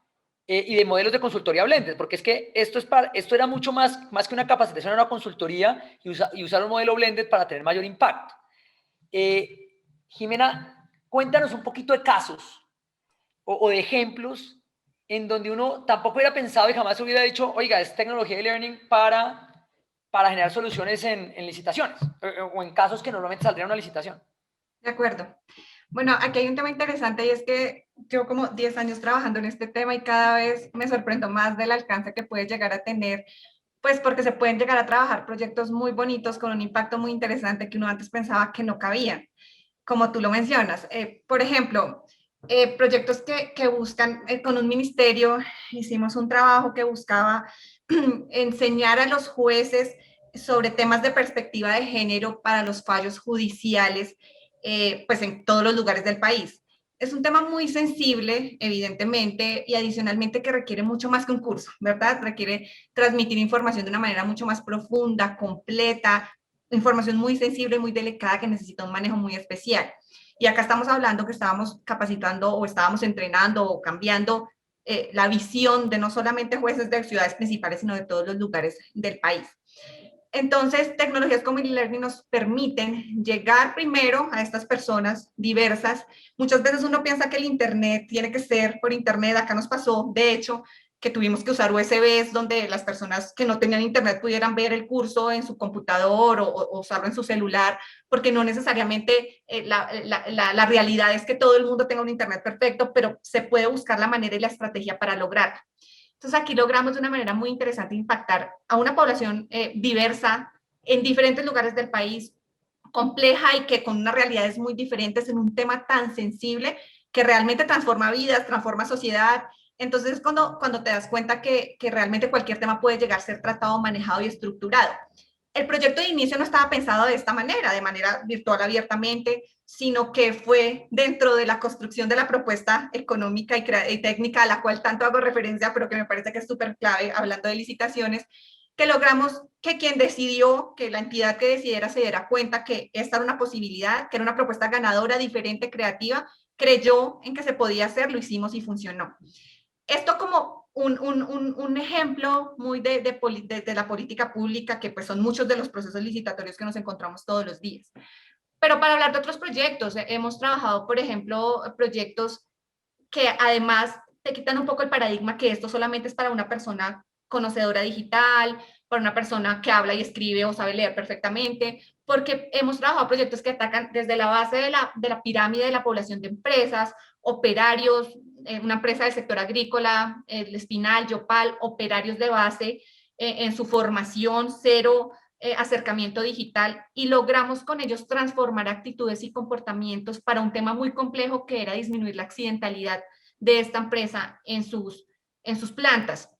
y de modelos de consultoría blended, porque es que esto era mucho más que una capacitación, era una consultoría y usar un modelo blended para tener mayor impacto. Jimena, cuéntanos un poquito de casos o de ejemplos en donde uno tampoco hubiera pensado y jamás hubiera dicho, oiga, es tecnología de learning para generar soluciones en licitaciones o en casos que normalmente saldrían una licitación. De acuerdo. Bueno, aquí hay un tema interesante y es que yo como 10 años trabajando en este tema y cada vez me sorprendo más del alcance que puede llegar a tener, pues porque se pueden llegar a trabajar proyectos muy bonitos con un impacto muy interesante que uno antes pensaba que no cabían, como tú lo mencionas. Por ejemplo, proyectos que buscan, con un ministerio, hicimos un trabajo que buscaba enseñar a los jueces sobre temas de perspectiva de género para los fallos judiciales, pues en todos los lugares del país. Es un tema muy sensible, evidentemente, y adicionalmente que requiere mucho más que un curso, ¿verdad? Requiere transmitir información de una manera mucho más profunda, completa, información muy sensible, muy delicada que necesita un manejo muy especial. Y acá estamos hablando que estábamos capacitando o estábamos entrenando o cambiando la visión de no solamente jueces de ciudades principales, sino de todos los lugares del país. Entonces, tecnologías como e-learning nos permiten llegar primero a estas personas diversas. Muchas veces uno piensa que el Internet tiene que ser por Internet. Acá nos pasó, de hecho, que tuvimos que usar USBs donde las personas que no tenían Internet pudieran ver el curso en su computador o usarlo en su celular, porque no necesariamente la realidad es que todo el mundo tenga un Internet perfecto, pero se puede buscar la manera y la estrategia para lograrlo. Entonces aquí logramos de una manera muy interesante impactar a una población diversa en diferentes lugares del país, compleja y que con unas realidades muy diferentes en un tema tan sensible que realmente transforma vidas, transforma sociedad. Entonces cuando te das cuenta que realmente cualquier tema puede llegar a ser tratado, manejado y estructurado. El proyecto de inicio no estaba pensado de esta manera, de manera virtual abiertamente, sino que fue dentro de la construcción de la propuesta económica y técnica a la cual tanto hago referencia, pero que me parece que es súper clave hablando de licitaciones. que logramos que quien decidió, que la entidad que decidiera se diera cuenta que esta era una posibilidad, que era una propuesta ganadora, diferente, creativa, creyó en que se podía hacer, lo hicimos y funcionó. Esto como un ejemplo muy de la política pública, que pues son muchos de los procesos licitatorios que nos encontramos todos los días. Pero para hablar de otros proyectos, hemos trabajado, por ejemplo, proyectos que además te quitan un poco el paradigma que esto solamente es para una persona conocedora digital, para una persona que habla y escribe o sabe leer perfectamente, porque hemos trabajado proyectos que atacan desde la base de la pirámide de la población de empresas, operarios, una empresa del sector agrícola, el Espinal, Yopal, operarios de base en su formación, cero acercamiento digital, y logramos con ellos transformar actitudes y comportamientos para un tema muy complejo que era disminuir la accidentalidad de esta empresa en sus plantas.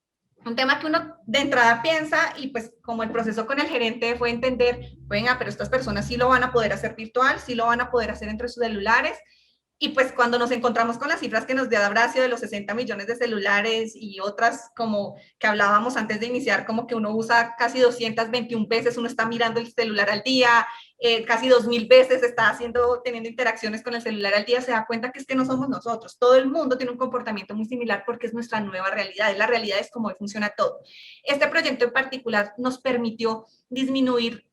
Un tema que uno de entrada piensa, y pues como el proceso con el gerente fue entender, venga, pero estas personas sí lo van a poder hacer virtual, sí lo van a poder hacer entre sus celulares. Y pues cuando nos encontramos con las cifras que nos dio Abracio de los 60 millones de celulares y otras como que hablábamos antes de iniciar, como que uno usa casi 221 veces, uno está mirando el celular al día, casi 2000 veces está teniendo interacciones con el celular al día, se da cuenta que es que no somos nosotros, todo el mundo tiene un comportamiento muy similar porque es nuestra nueva realidad, la realidad es cómo funciona todo. Este proyecto en particular nos permitió disminuir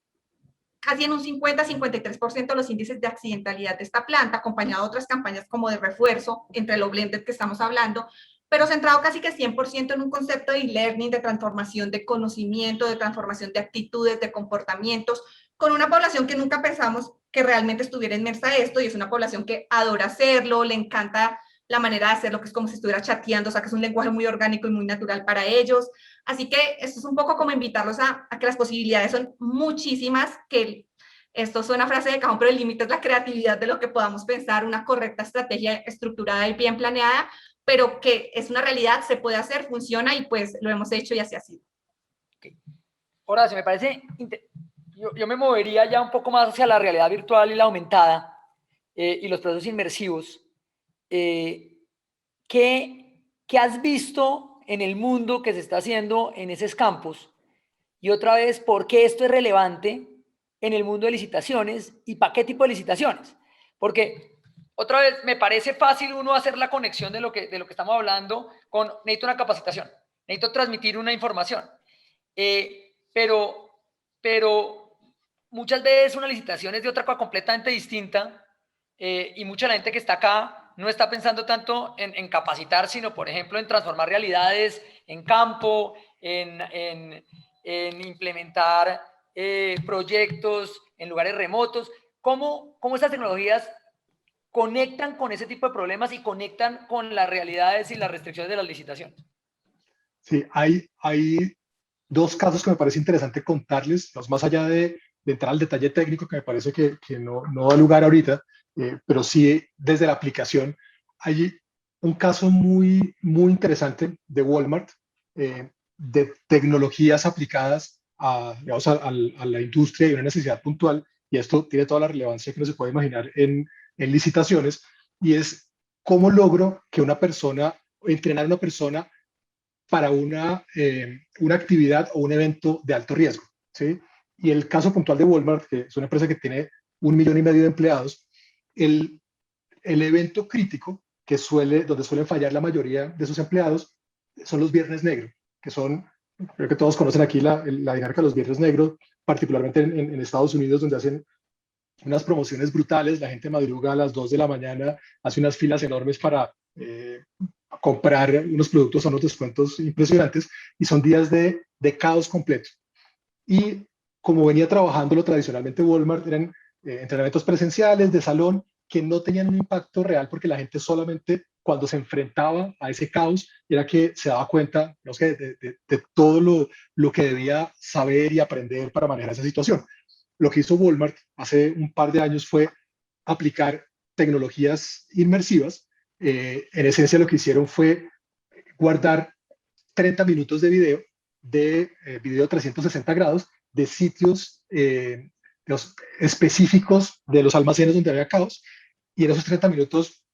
casi en un 50-53% los índices de accidentalidad de esta planta, acompañado de otras campañas como de refuerzo entre lo blended que estamos hablando, pero centrado casi que 100% en un concepto de e-learning, de transformación de conocimiento, de transformación de actitudes, de comportamientos, con una población que nunca pensamos que realmente estuviera inmersa a esto, y es una población que adora hacerlo, le encanta la manera de hacerlo, que es como si estuviera chateando, o sea, que es un lenguaje muy orgánico y muy natural para ellos. Así que esto es un poco como invitarlos a que las posibilidades son muchísimas, que esto suena frase de cajón, pero el límite es la creatividad de lo que podamos pensar, una correcta estrategia estructurada y bien planeada, pero que es una realidad, se puede hacer, funciona, y pues lo hemos hecho y así ha sido. Okay. Horacio, me parece, yo me movería ya un poco más hacia la realidad virtual y la aumentada y los procesos inmersivos. ¿Qué has visto en el mundo que se está haciendo en esos campos? Y otra vez, ¿por qué esto es relevante en el mundo de licitaciones y para qué tipo de licitaciones? Porque, otra vez, me parece fácil uno hacer la conexión de lo que estamos hablando con necesito una capacitación, necesito transmitir una información. Pero muchas veces una licitación es de otra cosa completamente distinta y mucha gente que está acá no está pensando tanto en capacitar, sino, por ejemplo, en transformar realidades en campo, en implementar proyectos en lugares remotos. ¿Cómo estas tecnologías conectan con ese tipo de problemas y conectan con las realidades y las restricciones de las licitaciones? Sí, hay dos casos que me parece interesante contarles, más allá de entrar al detalle técnico, que me parece que no da lugar ahorita, pero sí desde la aplicación. Hay un caso muy interesante de Walmart, de tecnologías aplicadas digamos, a la industria y una necesidad puntual, y esto tiene toda la relevancia que uno se puede imaginar en licitaciones, y es cómo logro que entrenar a una persona para una actividad o un evento de alto riesgo, ¿sí? Y el caso puntual de Walmart, que es una empresa que tiene 1,5 millones de empleados, el evento crítico donde suelen fallar la mayoría de sus empleados son los viernes negros, que son, creo que todos conocen aquí la dinámica de los viernes negros, particularmente en Estados Unidos, donde hacen unas promociones brutales, la gente madruga a las 2 de la mañana, hace unas filas enormes para comprar unos productos a unos descuentos impresionantes, y son días de caos completo. Y como venía trabajándolo tradicionalmente Walmart, eran entrenamientos presenciales de salón que no tenían un impacto real, porque la gente solamente cuando se enfrentaba a ese caos era que se daba cuenta, no sé, de todo lo que debía saber y aprender para manejar esa situación. Lo que hizo Walmart hace un par de años fue aplicar tecnologías inmersivas. En esencia lo que hicieron fue guardar 30 minutos de video 360 grados de sitios específicos de los almacenes donde había caos, y en esos 30 minutos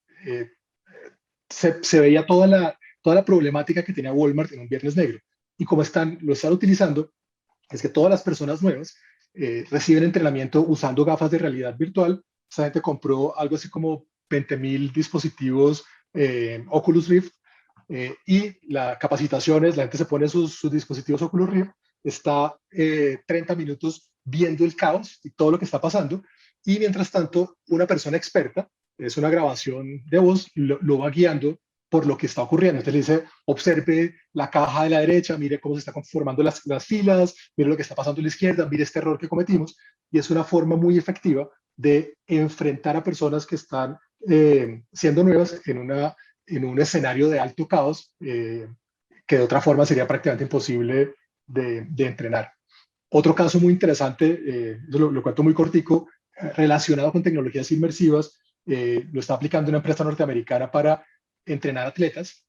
se veía toda la problemática que tenía Walmart en un viernes negro. Y como lo están utilizando es que todas las personas nuevas reciben entrenamiento usando gafas de realidad virtual. Esa gente compró algo así como 20.000 dispositivos Oculus Rift y la capacitación es, la gente se pone sus dispositivos Oculus Rift, está 30 minutos viendo el caos y todo lo que está pasando, y mientras tanto una persona experta, es una grabación de voz, lo va guiando por lo que está ocurriendo. Entonces le dice, observe la caja de la derecha, mire cómo se están conformando las filas, mire lo que está pasando a la izquierda, mire este error que cometimos, y es una forma muy efectiva de enfrentar a personas que están siendo nuevas en un escenario de alto caos que de otra forma sería prácticamente imposible de entrenar. Otro caso muy interesante, lo cuento muy cortico, relacionado con tecnologías inmersivas, lo está aplicando una empresa norteamericana para entrenar atletas,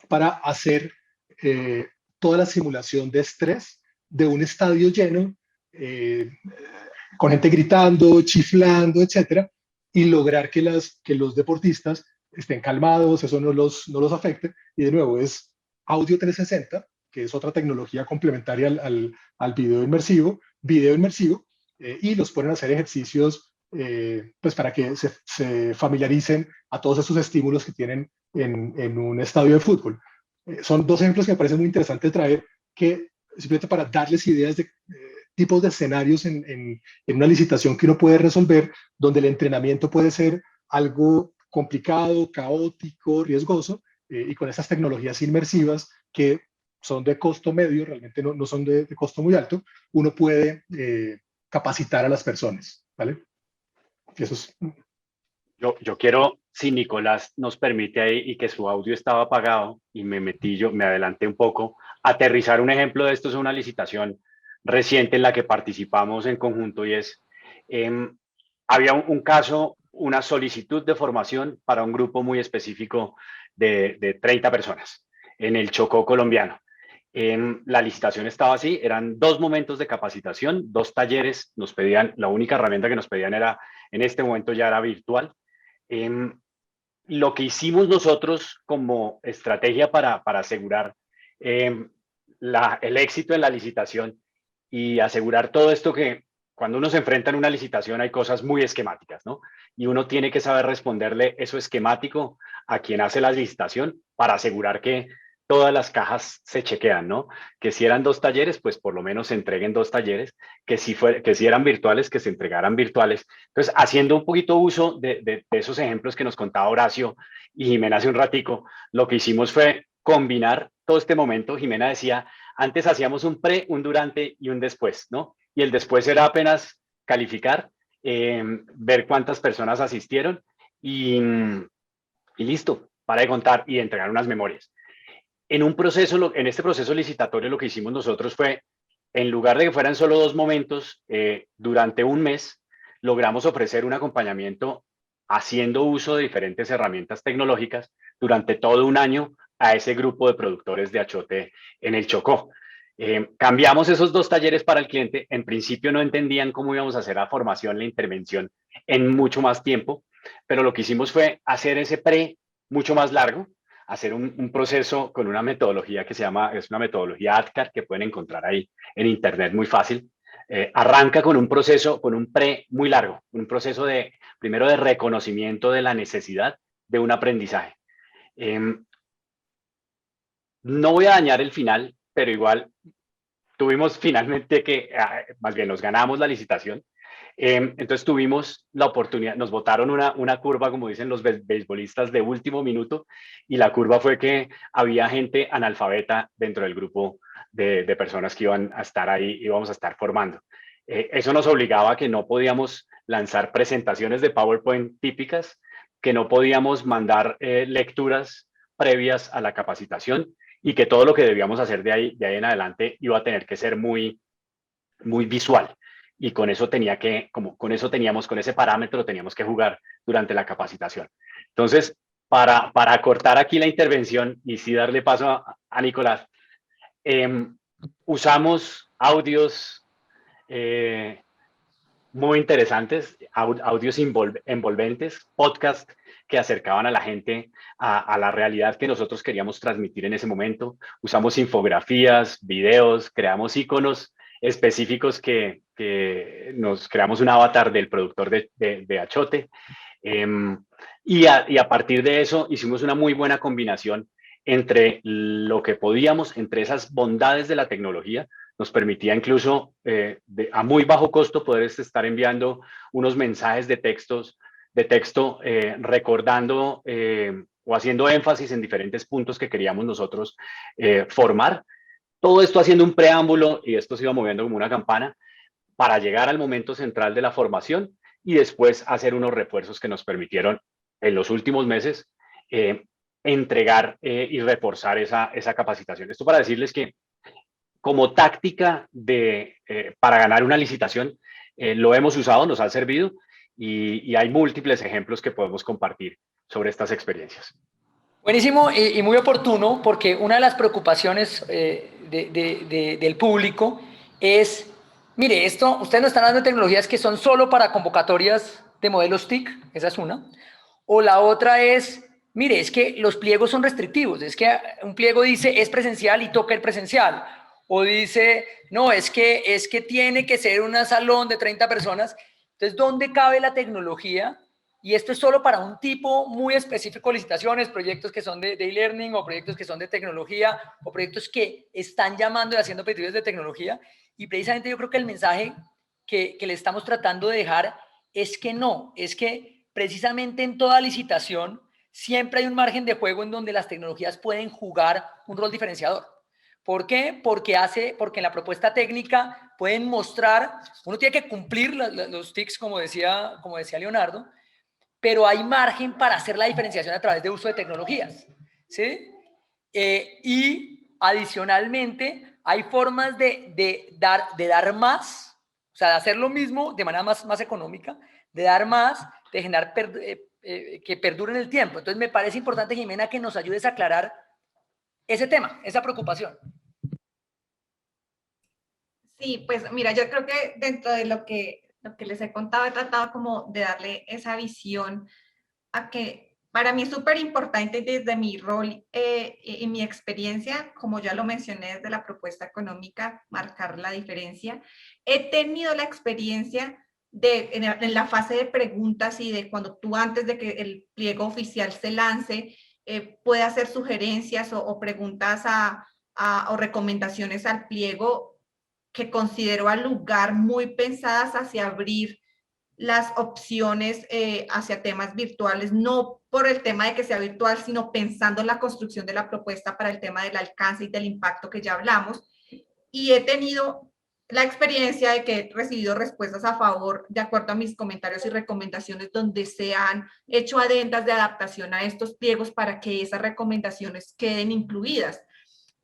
para hacer toda la simulación de estrés de un estadio lleno, con gente gritando, chiflando, etcétera, y lograr que los deportistas estén calmados, eso no los afecte. Y de nuevo, es audio 360, que es otra tecnología complementaria al video inmersivo, y los ponen a hacer ejercicios pues para que se familiaricen a todos esos estímulos que tienen en un estadio de fútbol. Son dos ejemplos que me parecen muy interesantes traer, que simplemente para darles ideas de tipos de escenarios en una licitación que uno puede resolver, donde el entrenamiento puede ser algo complicado, caótico, riesgoso, y con estas tecnologías inmersivas que son de costo medio, realmente no son de costo muy alto, uno puede capacitar a las personas, ¿vale? Eso es. Yo quiero, si Nicolás nos permite ahí y que su audio estaba apagado y me adelanté un poco, aterrizar un ejemplo de esto es una licitación reciente en la que participamos en conjunto y es, había un caso, una solicitud de formación para un grupo muy específico de 30 personas en el Chocó colombiano. La licitación estaba así, eran 2 momentos de capacitación, 2 talleres, nos pedían, la única herramienta que nos pedían era, en este momento ya era virtual. Lo que hicimos nosotros como estrategia para asegurar el éxito en la licitación y asegurar todo esto que cuando uno se enfrenta en una licitación hay cosas muy esquemáticas, ¿no? Y uno tiene que saber responderle eso esquemático a quien hace la licitación para asegurar que todas las cajas se chequean, ¿no? Que si eran 2 talleres, pues por lo menos se entreguen 2 talleres, que si eran virtuales, que se entregaran virtuales. Entonces, haciendo un poquito uso de esos ejemplos que nos contaba Horacio y Jimena hace un ratico, lo que hicimos fue combinar todo este momento. Jimena decía, antes hacíamos un pre, un durante y un después, ¿no? Y el después era apenas calificar, ver cuántas personas asistieron y, y listo, para de contar y entregar unas memorias. En este proceso licitatorio lo que hicimos nosotros fue, en lugar de que fueran solo 2 momentos, durante un mes, logramos ofrecer un acompañamiento haciendo uso de diferentes herramientas tecnológicas durante todo un año a ese grupo de productores de achote en el Chocó. Cambiamos esos 2 talleres para el cliente. En principio no entendían cómo íbamos a hacer la formación, la intervención en mucho más tiempo, pero lo que hicimos fue hacer ese pre mucho más largo, hacer un proceso con una metodología que es una metodología ADKAR que pueden encontrar ahí en internet muy fácil. Arranca con un proceso, con un pre muy largo, un proceso primero de reconocimiento de la necesidad de un aprendizaje. No voy a dañar el final, pero igual tuvimos finalmente más bien nos ganamos la licitación. Entonces tuvimos la oportunidad, nos botaron una curva, como dicen los beisbolistas, de último minuto, y la curva fue que había gente analfabeta dentro del grupo de personas que iban a estar ahí, íbamos a estar formando. Eso nos obligaba a que no podíamos lanzar presentaciones de PowerPoint típicas, que no podíamos mandar lecturas previas a la capacitación y que todo lo que debíamos hacer de ahí en adelante iba a tener que ser muy, muy visual. Y con eso con ese parámetro teníamos que jugar durante la capacitación. Entonces, para cortar aquí la intervención y sí darle paso a Nicolás, usamos audios muy interesantes, audios envolventes, podcast que acercaban a la gente a la realidad que nosotros queríamos transmitir en ese momento. Usamos infografías, videos, creamos iconos específicos que nos creamos un avatar del productor de achote. Y a partir de eso hicimos una muy buena combinación entre lo que podíamos, entre esas bondades de la tecnología. Nos permitía incluso a muy bajo costo poder estar enviando unos mensajes de texto recordando o haciendo énfasis en diferentes puntos que queríamos nosotros formar. Todo esto haciendo un preámbulo, y esto se iba moviendo como una campana para llegar al momento central de la formación y después hacer unos refuerzos que nos permitieron en los últimos meses entregar y reforzar esa capacitación. Esto para decirles que como táctica para ganar una licitación lo hemos usado, nos ha servido y hay múltiples ejemplos que podemos compartir sobre estas experiencias. Buenísimo y muy oportuno, porque una de las preocupaciones del público es, mire, ustedes nos están dando tecnologías que son solo para convocatorias de modelos TIC, esa es una, o la otra es, mire, es que los pliegos son restrictivos, es que un pliego dice es presencial y toca el presencial, o dice, no, es que tiene que ser un salón de 30 personas. Entonces, ¿dónde cabe la tecnología? Y esto es solo para un tipo muy específico de licitaciones, proyectos que son de e-learning o proyectos que son de tecnología o proyectos que están llamando y haciendo pedidos de tecnología. Y precisamente yo creo que el mensaje que le estamos tratando de dejar es que no, es que precisamente en toda licitación siempre hay un margen de juego en donde las tecnologías pueden jugar un rol diferenciador. ¿Por qué? Porque en la propuesta técnica pueden mostrar, uno tiene que cumplir los TICs, como decía Leonardo, pero hay margen para hacer la diferenciación a través de uso de tecnologías, ¿sí? Y adicionalmente hay formas de dar más, o sea, de hacer lo mismo de manera más económica, de dar más, de generar que perdure en el tiempo. Entonces me parece importante, Jimena, que nos ayudes a aclarar ese tema, esa preocupación. Sí, pues mira, yo creo que dentro de lo que les he contado, he tratado como de darle esa visión a que para mí es súper importante desde mi rol y mi experiencia, como ya lo mencioné desde la propuesta económica, marcar la diferencia. He tenido la experiencia en la fase de preguntas y de cuando tú antes de que el pliego oficial se lance, puede hacer sugerencias o preguntas o recomendaciones al pliego que considero al lugar muy pensadas hacia abrir las opciones hacia temas virtuales, no por el tema de que sea virtual, sino pensando en la construcción de la propuesta para el tema del alcance y del impacto que ya hablamos. Y he tenido la experiencia de que he recibido respuestas a favor de acuerdo a mis comentarios y recomendaciones donde se han hecho adendas de adaptación a estos pliegos para que esas recomendaciones queden incluidas.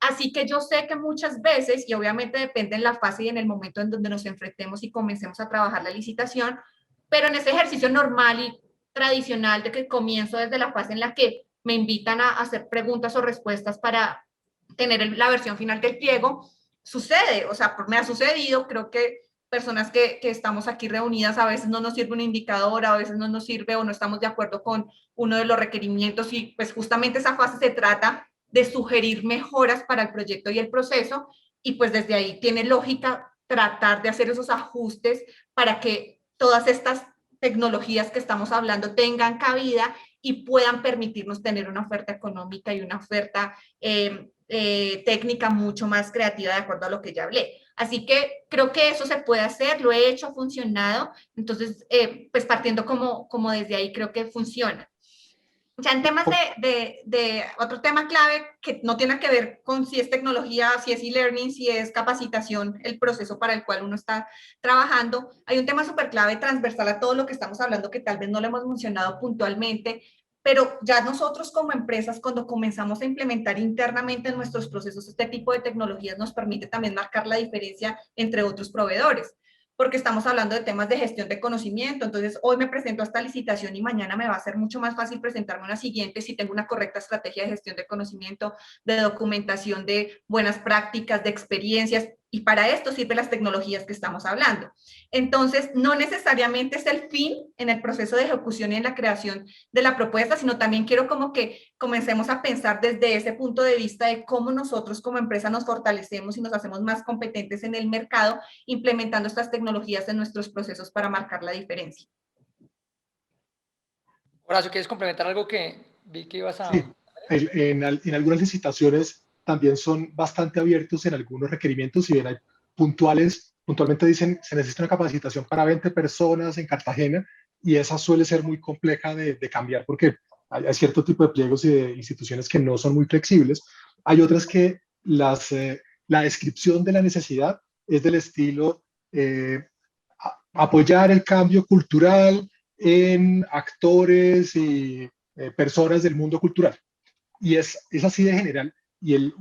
Así que yo sé que muchas veces, y obviamente depende en la fase y en el momento en donde nos enfrentemos y comencemos a trabajar la licitación, pero en ese ejercicio normal y tradicional de que comienzo desde la fase en la que me invitan a hacer preguntas o respuestas para tener la versión final del pliego, sucede, o sea, me ha sucedido, creo que personas que estamos aquí reunidas a veces no nos sirve un indicador, a veces no nos sirve o no estamos de acuerdo con uno de los requerimientos y pues justamente esa fase se trata de sugerir mejoras para el proyecto y el proceso y pues desde ahí tiene lógica tratar de hacer esos ajustes para que todas estas tecnologías que estamos hablando tengan cabida y puedan permitirnos tener una oferta económica y una oferta técnica mucho más creativa de acuerdo a lo que ya hablé. Así que creo que eso se puede hacer, lo he hecho, ha funcionado, entonces pues partiendo como desde ahí creo que funciona. Ya en temas de otro tema clave que no tiene que ver con si es tecnología, si es e-learning, si es capacitación, el proceso para el cual uno está trabajando, hay un tema súper clave transversal a todo lo que estamos hablando que tal vez no lo hemos mencionado puntualmente, pero ya nosotros como empresas cuando comenzamos a implementar internamente en nuestros procesos este tipo de tecnologías nos permite también marcar la diferencia entre otros proveedores porque estamos hablando de temas de gestión de conocimiento. Entonces, hoy me presento a esta licitación y mañana me va a ser mucho más fácil presentarme a una siguiente si tengo una correcta estrategia de gestión de conocimiento, de documentación de buenas prácticas, de experiencias, Y para esto sirven las tecnologías que estamos hablando. Entonces, no necesariamente es el fin en el proceso de ejecución y en la creación de la propuesta, sino también quiero como que comencemos a pensar desde ese punto de vista de cómo nosotros como empresa nos fortalecemos y nos hacemos más competentes en el mercado, implementando estas tecnologías en nuestros procesos para marcar la diferencia. Horacio, ¿quieres complementar algo que vi que ibas a...? Sí, en algunas licitaciones también son bastante abiertos en algunos requerimientos, si bien hay puntualmente dicen se necesita una capacitación para 20 personas en Cartagena y esa suele ser muy compleja de cambiar porque hay cierto tipo de pliegos y de instituciones que no son muy flexibles. Hay otras que la descripción de la necesidad es del estilo apoyar el cambio cultural en actores y personas del mundo cultural. Y es así de general. Y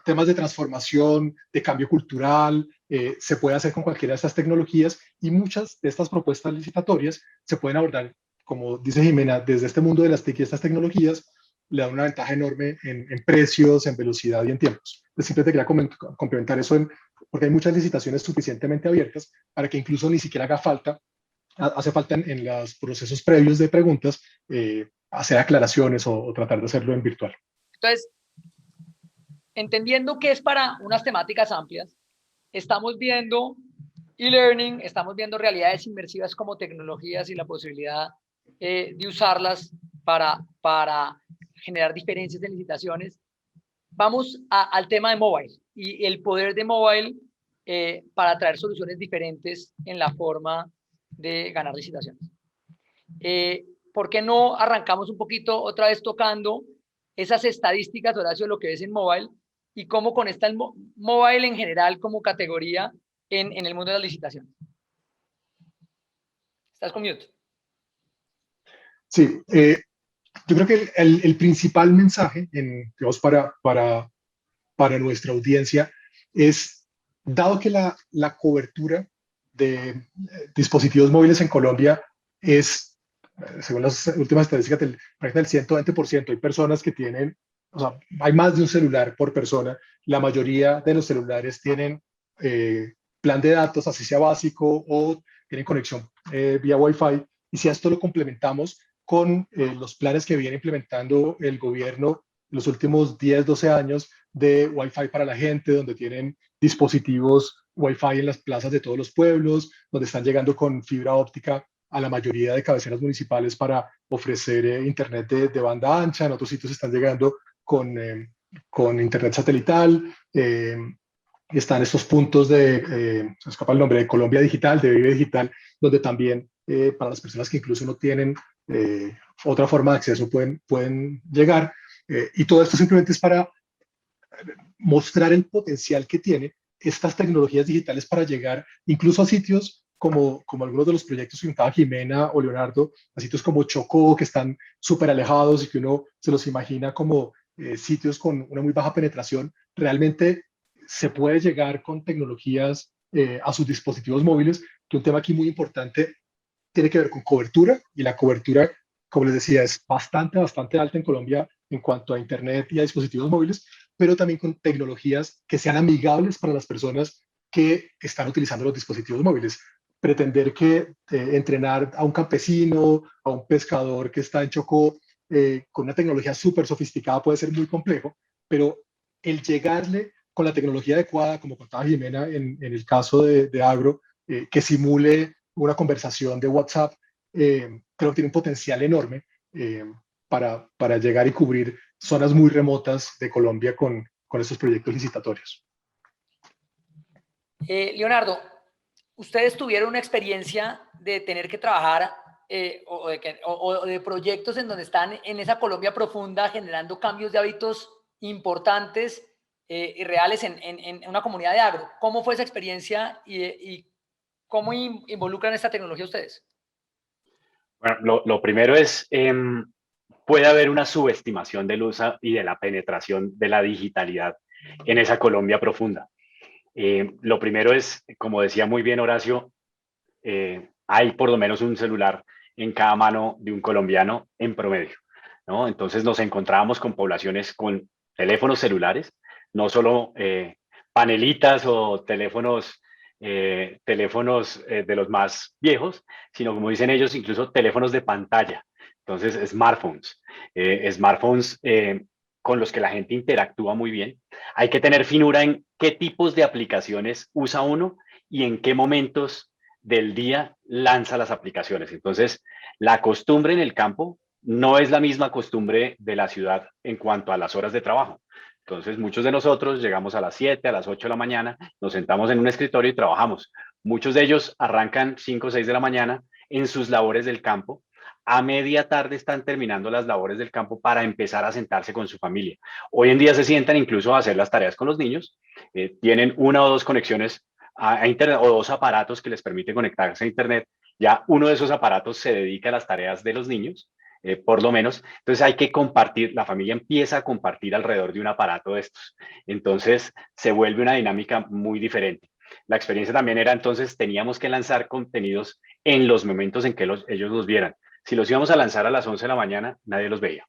temas de transformación, de cambio cultural, se puede hacer con cualquiera de estas tecnologías y muchas de estas propuestas licitatorias se pueden abordar, como dice Jimena, desde este mundo de las TIC y estas tecnologías le dan una ventaja enorme en precios, en velocidad y en tiempos. Entonces, simplemente quería complementar eso porque hay muchas licitaciones suficientemente abiertas para que incluso ni siquiera hace falta en los procesos previos de preguntas hacer aclaraciones o tratar de hacerlo en virtual. Entonces, entendiendo que es para unas temáticas amplias, estamos viendo e-learning, estamos viendo realidades inmersivas como tecnologías y la posibilidad de usarlas para generar diferencias en licitaciones. Vamos al tema de mobile y el poder de mobile para traer soluciones diferentes en la forma de ganar licitaciones. ¿Por qué no arrancamos un poquito otra vez tocando esas estadísticas, Horacio, de lo que ves en mobile y cómo conecta el mobile en general como categoría en el mundo de las licitaciones? Estás con mute. Sí, yo creo que el principal mensaje digamos, para nuestra audiencia es, dado que la cobertura de dispositivos móviles en Colombia es, según las últimas estadísticas, del 120%, hay personas que tienen, o sea, hay más de un celular por persona, la mayoría de los celulares tienen plan de datos, así sea básico, o tienen conexión vía Wi-Fi, y si a esto lo complementamos con los planes que viene implementando el gobierno en los últimos 10, 12 años de Wi-Fi para la gente, donde tienen dispositivos Wi-Fi en las plazas de todos los pueblos, donde están llegando con fibra óptica a la mayoría de cabeceras municipales para ofrecer internet de banda ancha. En otros sitios están llegando con internet satelital. Están estos puntos se escapa el nombre, de Colombia Digital, de Vive Digital, donde también para las personas que incluso no tienen otra forma de acceso pueden llegar. Y todo esto simplemente es para mostrar el potencial que tiene estas tecnologías digitales para llegar incluso a sitios como algunos de los proyectos que contaba Jimena o Leonardo, a sitios como Chocó, que están súper alejados y que uno se los imagina como sitios con una muy baja penetración. Realmente se puede llegar con tecnologías a sus dispositivos móviles, que un tema aquí muy importante tiene que ver con cobertura, y la cobertura, como les decía, es bastante alta en Colombia en cuanto a Internet y a dispositivos móviles, pero también con tecnologías que sean amigables para las personas que están utilizando los dispositivos móviles. Pretender que entrenar a un campesino, a un pescador que está en Chocó, con una tecnología súper sofisticada puede ser muy complejo, pero el llegarle con la tecnología adecuada, como contaba Jimena en el caso de Agro, que simule una conversación de WhatsApp, creo que tiene un potencial enorme para llegar y cubrir zonas muy remotas de Colombia con estos proyectos licitatorios. Leonardo, ustedes tuvieron una experiencia de tener que trabajar o de proyectos en donde están en esa Colombia profunda generando cambios de hábitos importantes y reales en una comunidad de agro. ¿Cómo fue esa experiencia y cómo involucran esta tecnología ustedes? Bueno, lo primero es, puede haber una subestimación del uso y de la penetración de la digitalidad en esa Colombia profunda. Lo primero es, como decía muy bien Horacio, hay por lo menos un celular en cada mano de un colombiano en promedio, ¿no? Entonces nos encontrábamos con poblaciones con teléfonos celulares, no solo panelitas o teléfonos, de los más viejos, sino como dicen ellos, incluso teléfonos de pantalla. Entonces, smartphones con los que la gente interactúa muy bien. Hay que tener finura en qué tipos de aplicaciones usa uno y en qué momentos del día lanza las aplicaciones. Entonces, la costumbre en el campo no es la misma costumbre de la ciudad en cuanto a las horas de trabajo. Entonces, muchos de nosotros llegamos a las 7, a las 8 de la mañana, nos sentamos en un escritorio y trabajamos. Muchos de ellos arrancan 5 o 6 de la mañana en sus labores del campo. A media tarde están terminando las labores del campo para empezar a sentarse con su familia. Hoy en día se sientan incluso a hacer las tareas con los niños. Tienen una o dos conexiones a Internet o dos aparatos que les permiten conectarse a Internet. Ya uno de esos aparatos se dedica a las tareas de los niños, por lo menos. Entonces hay que compartir, la familia empieza a compartir alrededor de un aparato de estos. Entonces se vuelve una dinámica muy diferente. La experiencia también era entonces, teníamos que lanzar contenidos en los momentos en que ellos los vieran. Si los íbamos a lanzar a las 11 de la mañana, nadie los veía.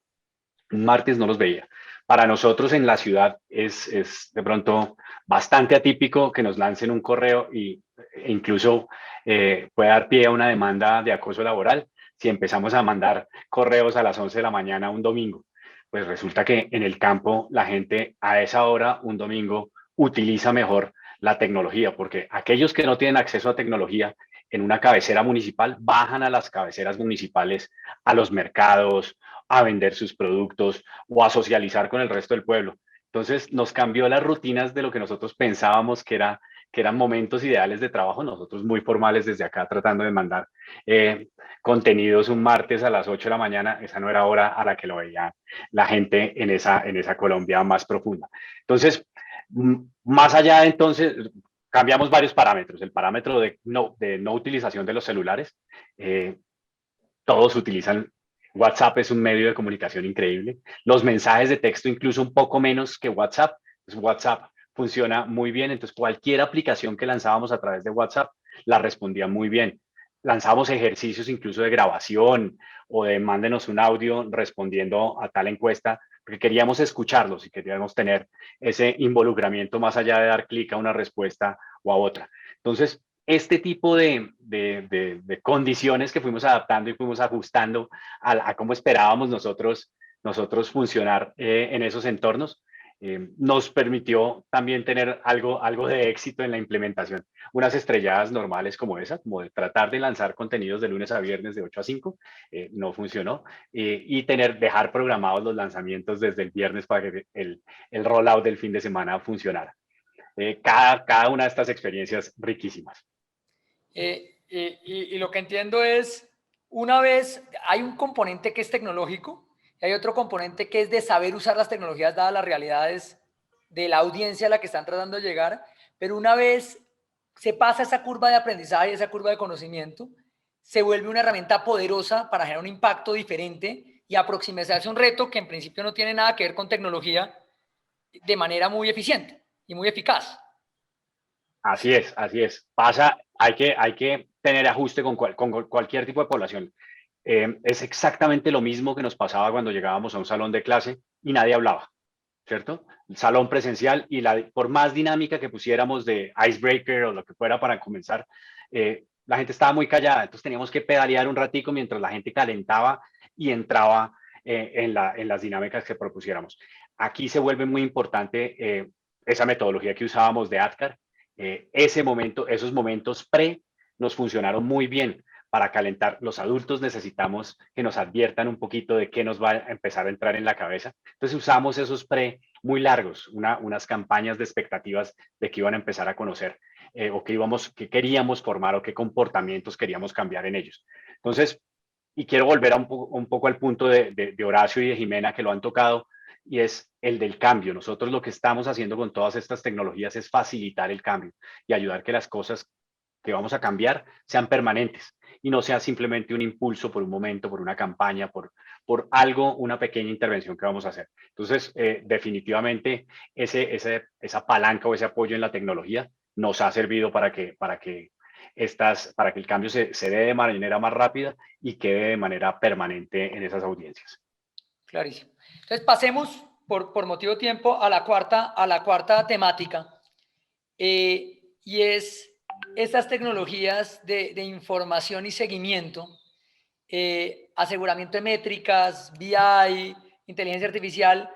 Un martes no los veía. Para nosotros en la ciudad es de pronto bastante atípico que nos lancen un correo e incluso puede dar pie a una demanda de acoso laboral si empezamos a mandar correos a las 11 de la mañana un domingo. Pues resulta que en el campo la gente a esa hora, un domingo, utiliza mejor la tecnología, porque aquellos que no tienen acceso a tecnología en una cabecera municipal bajan a las cabeceras municipales, a los mercados, a vender sus productos o a socializar con el resto del pueblo. Entonces nos cambió las rutinas de lo que nosotros pensábamos que eran momentos ideales de trabajo, nosotros muy formales desde acá tratando de mandar contenidos un martes a las 8 de la mañana, esa no era hora a la que lo veía la gente en esa Colombia más profunda. Entonces, más allá de entonces, cambiamos varios parámetros. El parámetro de no utilización de los celulares. Todos utilizan WhatsApp, es un medio de comunicación increíble. Los mensajes de texto incluso un poco menos que WhatsApp. Entonces, WhatsApp funciona muy bien. Entonces, cualquier aplicación que lanzábamos a través de WhatsApp la respondía muy bien. Lanzamos ejercicios incluso de grabación o de mándenos un audio respondiendo a tal encuesta, porque queríamos escucharlos y queríamos tener ese involucramiento más allá de dar clic a una respuesta o a otra. Entonces, este tipo de condiciones que fuimos adaptando y fuimos ajustando a cómo esperábamos nosotros funcionar en esos entornos, nos permitió también tener algo de éxito en la implementación. Unas estrelladas normales como esa, como de tratar de lanzar contenidos de lunes a viernes de 8 a 5, no funcionó. Y dejar programados los lanzamientos desde el viernes para que el rollout del fin de semana funcionara. Cada una de estas experiencias riquísimas. Y lo que entiendo es, una vez hay un componente que es tecnológico y hay otro componente que es de saber usar las tecnologías dadas las realidades de la audiencia a la que están tratando de llegar, pero una vez se pasa esa curva de aprendizaje, esa curva de conocimiento, se vuelve una herramienta poderosa para generar un impacto diferente y aproximarse a un reto que en principio no tiene nada que ver con tecnología de manera muy eficiente y muy eficaz. Así es, así es. Hay que tener ajuste con cualquier tipo de población. Es exactamente lo mismo que nos pasaba cuando llegábamos a un salón de clase y nadie hablaba, ¿cierto? El salón presencial y por más dinámica que pusiéramos de icebreaker o lo que fuera para comenzar, la gente estaba muy callada, entonces teníamos que pedalear un ratico mientras la gente calentaba y entraba en las dinámicas que propusiéramos. Aquí se vuelve muy importante esa metodología que usábamos de ADKAR. Esos momentos nos funcionaron muy bien para calentar. Los adultos necesitamos que nos adviertan un poquito de qué nos va a empezar a entrar en la cabeza. Entonces usamos esos muy largos, unas campañas de expectativas de que iban a empezar a conocer o que queríamos formar o qué comportamientos queríamos cambiar en ellos. Entonces, y quiero volver un poco al punto de Horacio y de Jimena que lo han tocado, y es el del cambio. Nosotros lo que estamos haciendo con todas estas tecnologías es facilitar el cambio y ayudar que las cosas que vamos a cambiar sean permanentes y no sea simplemente un impulso por un momento, por una campaña, por algo, una pequeña intervención que vamos a hacer. Entonces, definitivamente esa palanca o ese apoyo en la tecnología nos ha servido para que el cambio se dé de manera más rápida y quede de manera permanente en esas audiencias. Clarísimo. Entonces pasemos, por motivo de tiempo, a la cuarta temática, y es estas tecnologías de información y seguimiento, aseguramiento de métricas, BI, inteligencia artificial.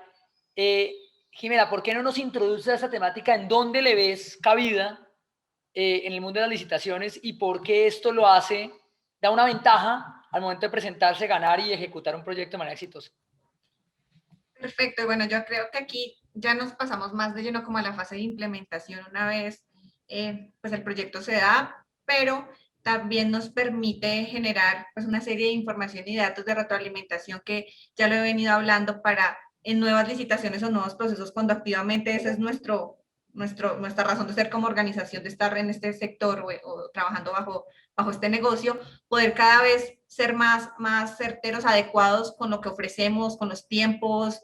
Jimena, ¿por qué no nos introduces a esa temática? ¿En dónde le ves cabida en el mundo de las licitaciones y por qué esto lo hace, da una ventaja al momento de presentarse, ganar y ejecutar un proyecto de manera exitosa? Perfecto, y bueno, yo creo que aquí ya nos pasamos más de lleno como a la fase de implementación una vez pues el proyecto se da, pero también nos permite generar pues una serie de información y datos de retroalimentación que ya lo he venido hablando para en nuevas licitaciones o nuevos procesos cuando activamente ese es nuestra razón de ser como organización, de estar en este sector o trabajando bajo este negocio, poder cada vez ser más certeros, adecuados con lo que ofrecemos, con los tiempos,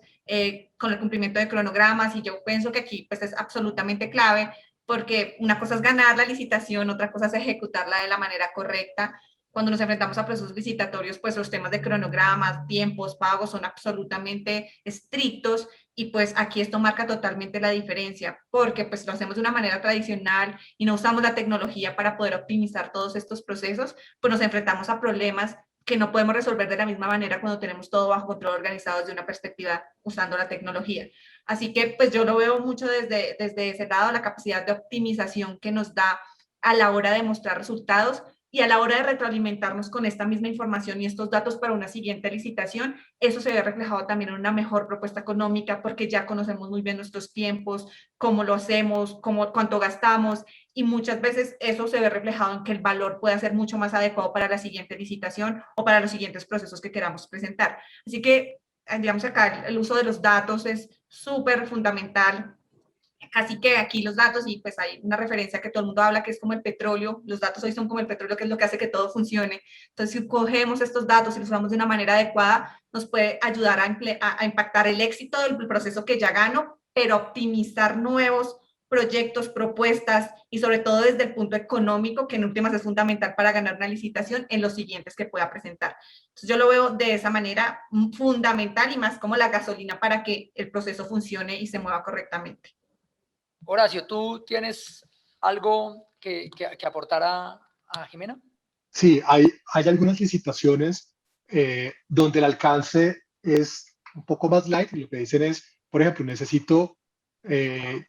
con el cumplimiento de cronogramas, y yo pienso que aquí pues es absolutamente clave, porque una cosa es ganar la licitación, otra cosa es ejecutarla de la manera correcta. Cuando nos enfrentamos a procesos licitatorios, pues los temas de cronogramas, tiempos, pagos son absolutamente estrictos, y pues aquí esto marca totalmente la diferencia, porque pues lo hacemos de una manera tradicional y no usamos la tecnología para poder optimizar todos estos procesos, pues nos enfrentamos a problemas que no podemos resolver de la misma manera cuando tenemos todo bajo control organizado desde una perspectiva usando la tecnología. Así que pues yo lo veo mucho desde ese lado, la capacidad de optimización que nos da a la hora de mostrar resultados y a la hora de retroalimentarnos con esta misma información y estos datos para una siguiente licitación. Eso se ve reflejado también en una mejor propuesta económica, porque ya conocemos muy bien nuestros tiempos, cómo lo hacemos, cuánto gastamos, y muchas veces eso se ve reflejado en que el valor pueda ser mucho más adecuado para la siguiente licitación o para los siguientes procesos que queramos presentar. Así que, digamos, acá el uso de los datos es súper fundamental. Casi que aquí los datos, y pues hay una referencia que todo el mundo habla, que es como el petróleo. Los datos hoy son como el petróleo, que es lo que hace que todo funcione. Entonces, si cogemos estos datos y los usamos de una manera adecuada, nos puede ayudar a impactar el éxito del proceso que ya gano, pero optimizar nuevos proyectos, propuestas, y sobre todo desde el punto económico, que en últimas es fundamental para ganar una licitación, en los siguientes que pueda presentar. Entonces yo lo veo de esa manera fundamental, y más como la gasolina para que el proceso funcione y se mueva correctamente. Horacio, ¿tú tienes algo que aportar a Jimena? Sí, hay algunas licitaciones donde el alcance es un poco más light, y lo que dicen es, por ejemplo, necesito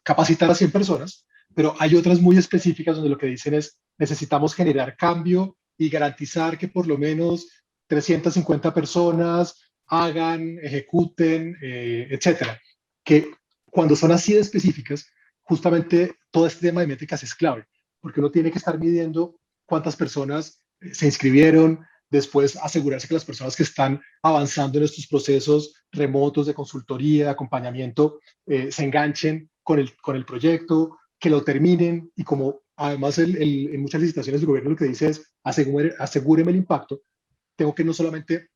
capacitar a 100 personas, pero hay otras muy específicas donde lo que dicen es, necesitamos generar cambio y garantizar que por lo menos 350 personas hagan, ejecuten, etcétera. Que cuando son así de específicas, justamente todo este tema de métricas es clave, porque uno tiene que estar midiendo cuántas personas se inscribieron, después asegurarse que las personas que están avanzando en estos procesos remotos de consultoría, de acompañamiento, se enganchen con el proyecto, que lo terminen, y como además en muchas licitaciones del gobierno lo que dice es asegúreme el impacto, tengo que no solamente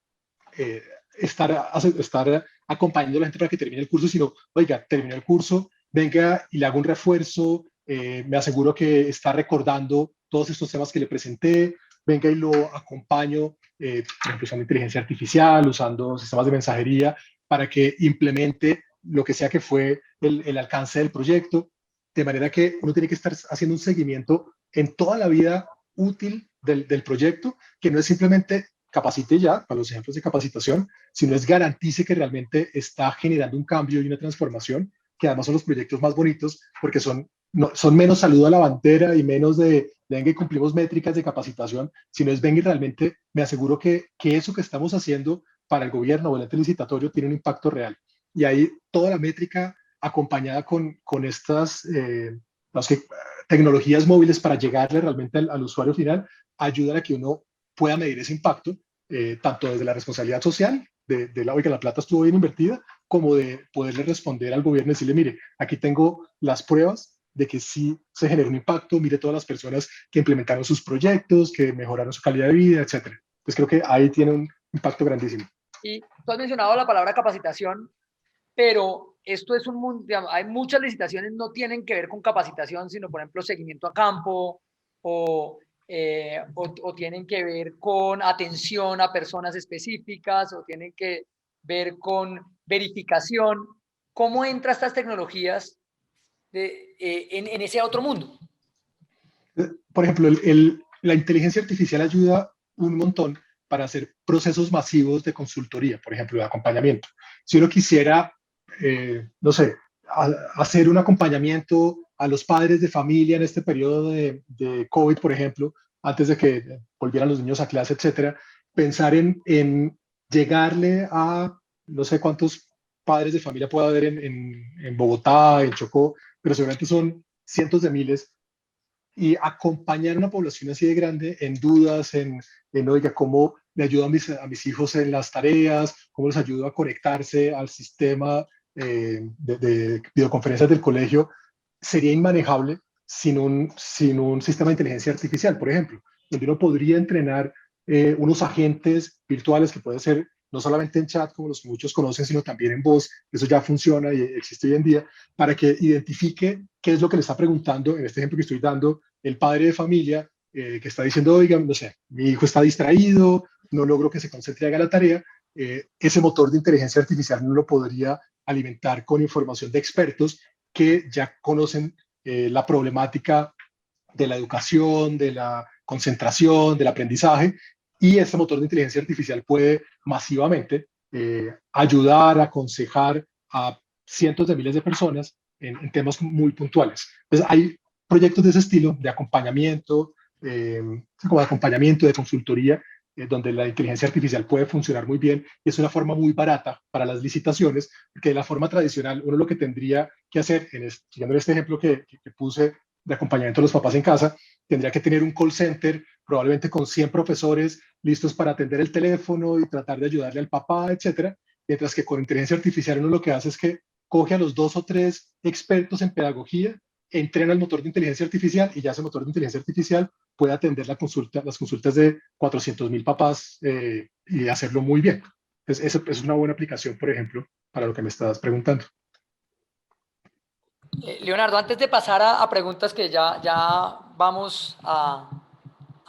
eh, estar acompañando a la gente para que termine el curso, sino, oiga, terminó el curso, venga y le hago un refuerzo, me aseguro que está recordando todos estos temas que le presenté, venga y lo acompaño, por ejemplo, usando inteligencia artificial, usando sistemas de mensajería, para que implemente lo que sea que fue el alcance del proyecto, de manera que uno tiene que estar haciendo un seguimiento en toda la vida útil del proyecto, que no es simplemente capacite ya, para los ejemplos de capacitación, sino es garantice que realmente está generando un cambio y una transformación, que además son los proyectos más bonitos, porque son menos saludo a la bandera y menos de venga y cumplimos métricas de capacitación, sino es venga y realmente me aseguro que eso que estamos haciendo para el gobierno o el ente licitatorio tiene un impacto real. Y ahí toda la métrica acompañada con estas tecnologías móviles para llegarle realmente al usuario final, ayudan a que uno pueda medir ese impacto, tanto desde la responsabilidad social, de oiga, la plata estuvo bien invertida, como de poderle responder al gobierno y decirle, mire, aquí tengo las pruebas de que sí se generó un impacto, mire todas las personas que implementaron sus proyectos, que mejoraron su calidad de vida, etcétera. Entonces creo que ahí tiene un impacto grandísimo. Y tú has mencionado la palabra capacitación, pero esto es un mundo, digamos, hay muchas licitaciones no tienen que ver con capacitación, sino por ejemplo seguimiento a campo o tienen que ver con atención a personas específicas o tienen que ver con verificación. ¿Cómo entran estas tecnologías en ese otro mundo. Por ejemplo, la inteligencia artificial ayuda un montón para hacer procesos masivos de consultoría, por ejemplo, de acompañamiento. Si uno quisiera, no sé, hacer un acompañamiento a los padres de familia en este periodo de COVID, por ejemplo, antes de que volvieran los niños a clase, etcétera, pensar en llegarle a no sé cuántos padres de familia puede haber en Bogotá, en Chocó, pero seguramente son cientos de miles, y acompañar a una población así de grande en dudas, oiga, cómo le ayudo a mis hijos en las tareas, cómo les ayudo a conectarse al sistema de videoconferencias del colegio, sería inmanejable sin un sistema de inteligencia artificial, por ejemplo, donde uno podría entrenar unos agentes virtuales que pueden ser no solamente en chat, como los que muchos conocen, sino también en voz. Eso ya funciona y existe hoy en día, para que identifique qué es lo que le está preguntando, en este ejemplo que estoy dando, el padre de familia que está diciendo, oiga, no sé, mi hijo está distraído, no logro que se concentre y haga la tarea. Ese motor de inteligencia artificial no lo podría alimentar con información de expertos que ya conocen la problemática de la educación, de la concentración, del aprendizaje, y este motor de inteligencia artificial puede masivamente ayudar, aconsejar a cientos de miles de personas temas muy puntuales. Entonces, hay proyectos de ese estilo, de acompañamiento, como de acompañamiento, de consultoría, donde la inteligencia artificial puede funcionar muy bien y es una forma muy barata para las licitaciones, porque de la forma tradicional uno lo que tendría que hacer, siguiendo este ejemplo que puse de acompañamiento a los papás en casa, tendría que tener un call center, probablemente con 100 profesores listos para atender el teléfono y tratar de ayudarle al papá, etcétera. Mientras que con inteligencia artificial uno lo que hace es que coge a los 2 o 3 expertos en pedagogía, entrena el motor de inteligencia artificial y ya ese motor de inteligencia artificial puede atender las consultas de 400.000 papás y hacerlo muy bien. Entonces, eso es una buena aplicación, por ejemplo, para lo que me estás preguntando. Leonardo, antes de pasar a preguntas que ya vamos a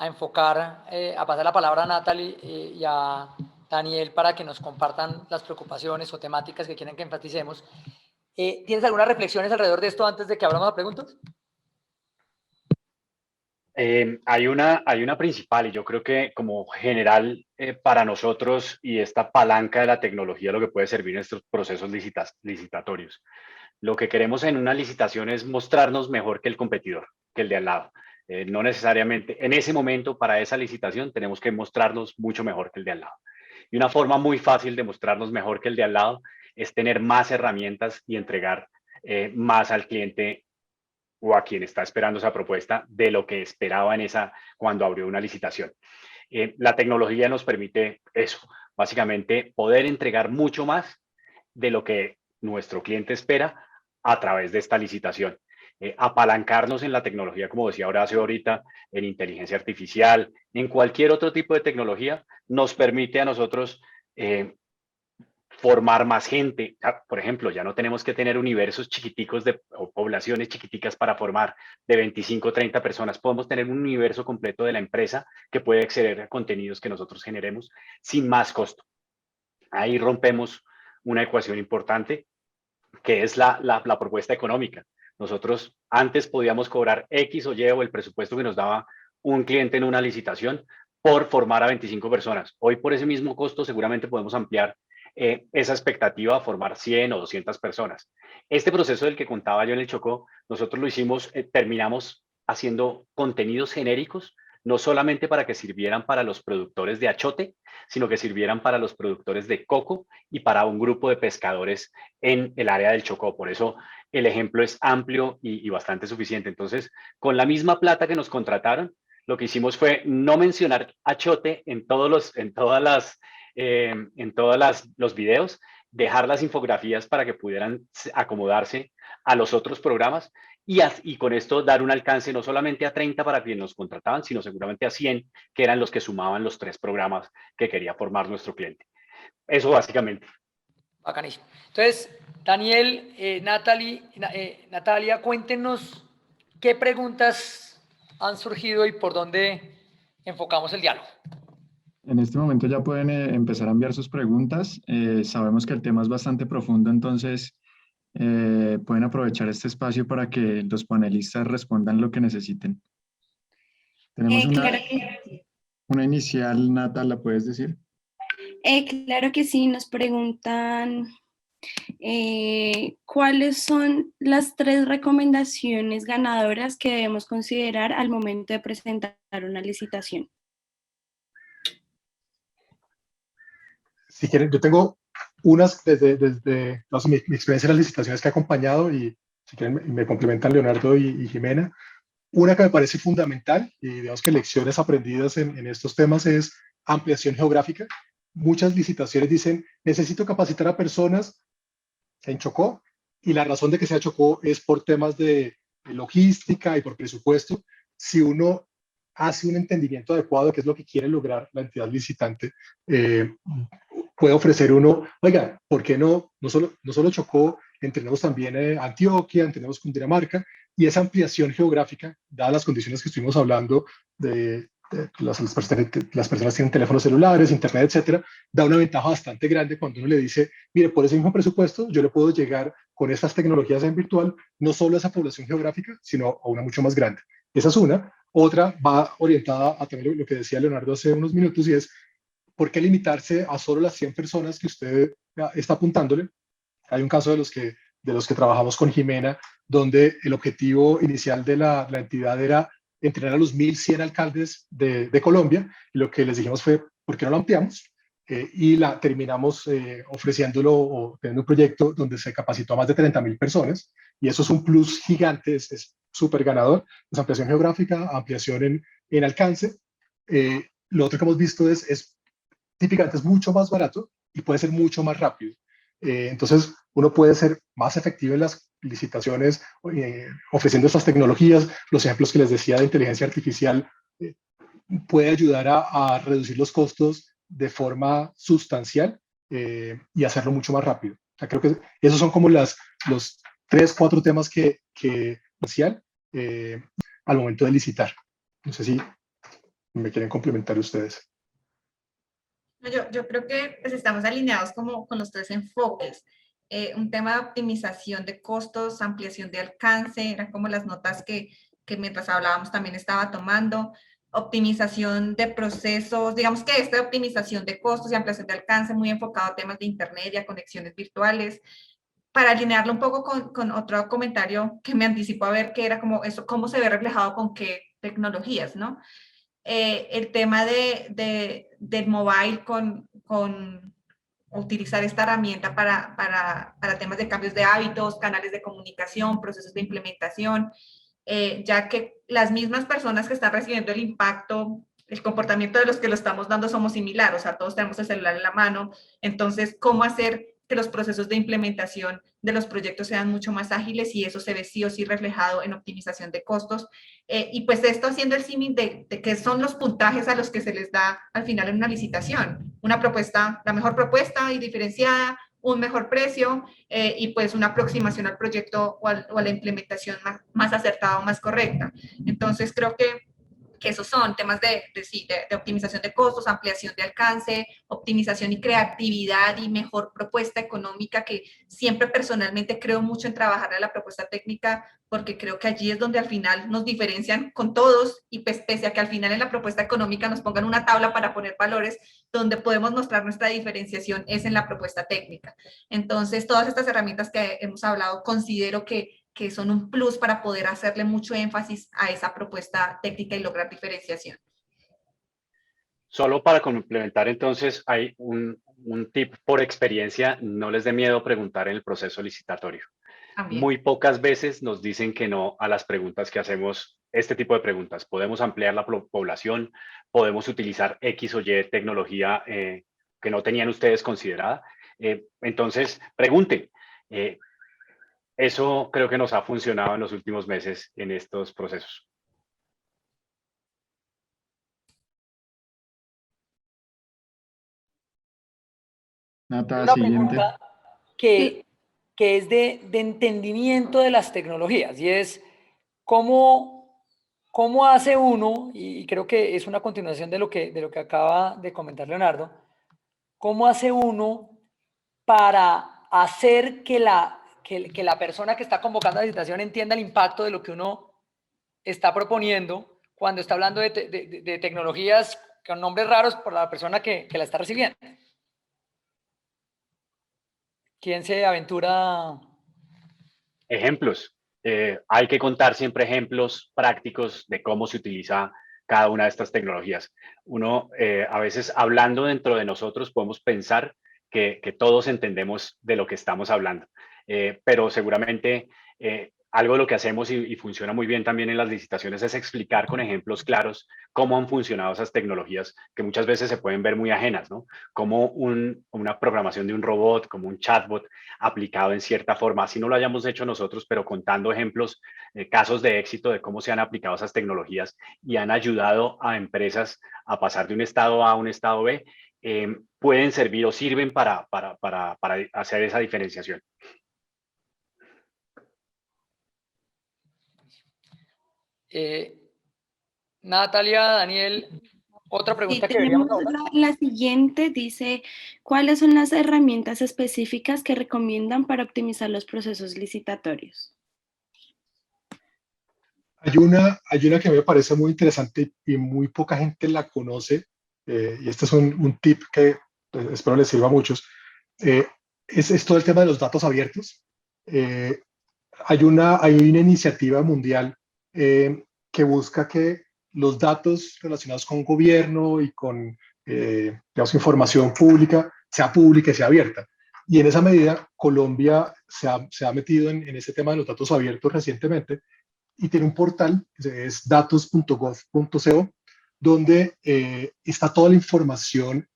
enfocar, a pasar la palabra a Natalie y a Daniel para que nos compartan las preocupaciones o temáticas que quieren que enfaticemos. ¿Tienes algunas reflexiones alrededor de esto antes de que abramos a preguntas? Hay una principal y yo creo que como general para nosotros y esta palanca de la tecnología lo que puede servir en estos procesos licitatorios. Lo que queremos en una licitación es mostrarnos mejor que el competidor, que el de al lado. No necesariamente, en ese momento para esa licitación tenemos que mostrarnos mucho mejor que el de al lado. Y una forma muy fácil de mostrarnos mejor que el de al lado es tener más herramientas y entregar más al cliente o a quien está esperando esa propuesta de lo que esperaba cuando abrió una licitación. La tecnología nos permite eso, básicamente poder entregar mucho más de lo que nuestro cliente espera a través de esta licitación. Apalancarnos en la tecnología, como decía Horacio ahorita, en inteligencia artificial, en cualquier otro tipo de tecnología, nos permite a nosotros formar más gente. Por ejemplo, ya no tenemos que tener universos chiquiticos o poblaciones chiquiticas para formar de 25 o 30 personas. Podemos tener un universo completo de la empresa que puede acceder a contenidos que nosotros generemos sin más costo. Ahí rompemos una ecuación importante que es la propuesta económica. Nosotros antes podíamos cobrar X o Y o el presupuesto que nos daba un cliente en una licitación por formar a 25 personas. Hoy por ese mismo costo seguramente podemos ampliar esa expectativa a formar 100 o 200 personas. Este proceso del que contaba yo en el Chocó, nosotros lo hicimos, terminamos haciendo contenidos genéricos, no solamente para que sirvieran para los productores de achote, sino que sirvieran para los productores de coco y para un grupo de pescadores en el área del Chocó. Por eso el ejemplo es amplio y bastante suficiente. Entonces, con la misma plata que nos contrataron, lo que hicimos fue no mencionar achote en todos los videos, dejar las infografías para que pudieran acomodarse a los otros programas y con esto dar un alcance no solamente a 30 para quienes nos contrataban, sino seguramente a 100, que eran los que sumaban los 3 programas que quería formar nuestro cliente. Eso básicamente. Bacanísimo. Entonces, Daniel, Natalia, cuéntenos qué preguntas han surgido y por dónde enfocamos el diálogo. En este momento ya pueden empezar a enviar sus preguntas. Sabemos que el tema es bastante profundo, entonces pueden aprovechar este espacio para que los panelistas respondan lo que necesiten. Tenemos Claro que una inicial, Nata, ¿la puedes decir? Claro que sí, nos preguntan cuáles son las 3 recomendaciones ganadoras que debemos considerar al momento de presentar una licitación. Si quieren, yo tengo unas mi experiencia en las licitaciones que he acompañado y si quieren me complementan Leonardo y Jimena. Una que me parece fundamental y digamos que lecciones aprendidas en estos temas es ampliación geográfica. Muchas licitaciones dicen, necesito capacitar a personas en Chocó y la razón de que sea Chocó es por temas de logística y por presupuesto. Si uno hace un entendimiento adecuado de qué es lo que quiere lograr la entidad licitante, puede ofrecer uno, oiga, ¿por qué no? No solo Chocó, entrenamos también Antioquia, entrenamos Cundinamarca, y esa ampliación geográfica, dadas las condiciones que estuvimos hablando de las personas tienen teléfonos celulares, internet, etcétera, da una ventaja bastante grande cuando uno le dice, mire, por ese mismo presupuesto yo le puedo llegar con estas tecnologías en virtual, no solo a esa población geográfica, sino a una mucho más grande. Esa es una. Otra va orientada a también lo que decía Leonardo hace unos minutos y es, ¿por qué limitarse a solo las 100 personas que usted está apuntándole? Hay un caso de los que trabajamos con Jimena, donde el objetivo inicial de la entidad era entrenar a los 1.100 alcaldes de Colombia, y lo que les dijimos fue, ¿por qué no lo ampliamos? Y la terminamos ofreciéndolo o teniendo un proyecto donde se capacitó a más de 30.000 personas, y eso es un plus gigante, es súper ganador. Es ampliación geográfica, ampliación en alcance. Lo otro que hemos visto es típicamente es mucho más barato y puede ser mucho más rápido. Entonces, uno puede ser más efectivo en las licitaciones ofreciendo estas tecnologías. Los ejemplos que les decía de inteligencia artificial puede ayudar a reducir los costos de forma sustancial y hacerlo mucho más rápido. O sea, creo que esos son como los 3, 4 temas que al momento de licitar. No sé si me quieren complementar ustedes. Yo creo que pues, estamos alineados como con los 3 enfoques. Un tema de optimización de costos, ampliación de alcance, eran como las notas que mientras hablábamos también estaba tomando. Optimización de procesos, digamos que esta optimización de costos y ampliación de alcance muy enfocado a temas de internet y a conexiones virtuales. Para alinearlo un poco con otro comentario que me anticipó a ver que era como eso, cómo se ve reflejado con qué tecnologías, ¿no? El tema del mobile con utilizar esta herramienta para temas de cambios de hábitos, canales de comunicación, procesos de implementación, ya que las mismas personas que están recibiendo el impacto, el comportamiento de los que lo estamos dando somos similares, o sea, todos tenemos el celular en la mano, entonces, ¿cómo hacer que los procesos de implementación de los proyectos sean mucho más ágiles y eso se ve sí o sí reflejado en optimización de costos? Y pues esto haciendo el símil de qué son los puntajes a los que se les da al final en una licitación. Una propuesta, la mejor propuesta y diferenciada, un mejor precio y pues una aproximación al proyecto o a la implementación más acertada o más correcta. Entonces creo que esos son temas de optimización de costos, ampliación de alcance, optimización y creatividad y mejor propuesta económica, que siempre personalmente creo mucho en trabajar en la propuesta técnica, porque creo que allí es donde al final nos diferencian con todos y pues, pese a que al final en la propuesta económica nos pongan una tabla para poner valores, donde podemos mostrar nuestra diferenciación es en la propuesta técnica. Entonces, todas estas herramientas que hemos hablado, considero que son un plus para poder hacerle mucho énfasis a esa propuesta técnica y lograr diferenciación. Solo para complementar, entonces, hay un tip por experiencia, no les dé miedo preguntar en el proceso licitatorio. También. Muy pocas veces nos dicen que no a las preguntas que hacemos, este tipo de preguntas. Podemos ampliar la población, podemos utilizar X o Y tecnología que no tenían ustedes considerada. Entonces, pregunten. Eso creo que nos ha funcionado en los últimos meses en estos procesos. Nata, Una siguiente. pregunta que es de entendimiento de las tecnologías y es cómo hace uno, y creo que es una continuación de lo que acaba de comentar Leonardo, cómo hace uno para hacer que que la persona que está convocando la licitación entienda el impacto de lo que uno está proponiendo cuando está hablando de tecnologías con nombres raros por la persona que la está recibiendo. ¿Quién se aventura? Ejemplos. Hay que contar siempre ejemplos prácticos de cómo se utiliza cada una de estas tecnologías. Uno, a veces hablando dentro de nosotros, podemos pensar que todos entendemos de lo que estamos hablando, pero seguramente algo de lo que hacemos y funciona muy bien también en las licitaciones es explicar con ejemplos claros cómo han funcionado esas tecnologías que muchas veces se pueden ver muy ajenas, ¿no? Como una programación de un robot, como un chatbot aplicado en cierta forma, así no lo hayamos hecho nosotros, pero contando ejemplos, casos de éxito de cómo se han aplicado esas tecnologías y han ayudado a empresas a pasar de un estado A a un estado B, pueden servir o sirven para hacer esa diferenciación. Natalia, Daniel, otra pregunta Sí, que deberíamos tenemos hablar. la siguiente, dice, ¿cuáles son las herramientas específicas que recomiendan para optimizar los procesos licitatorios? Hay una que me parece muy interesante y muy poca gente la conoce, y este es un tip que espero les sirva a muchos, eh, es todo el tema de los datos abiertos. Eh, hay una iniciativa mundial que busca que los datos relacionados con gobierno y con digamos, información pública sea pública y sea abierta. Y en esa medida, Colombia se ha metido en ese tema de los datos abiertos recientemente y tiene un portal que es datos.gov.co, donde está toda la información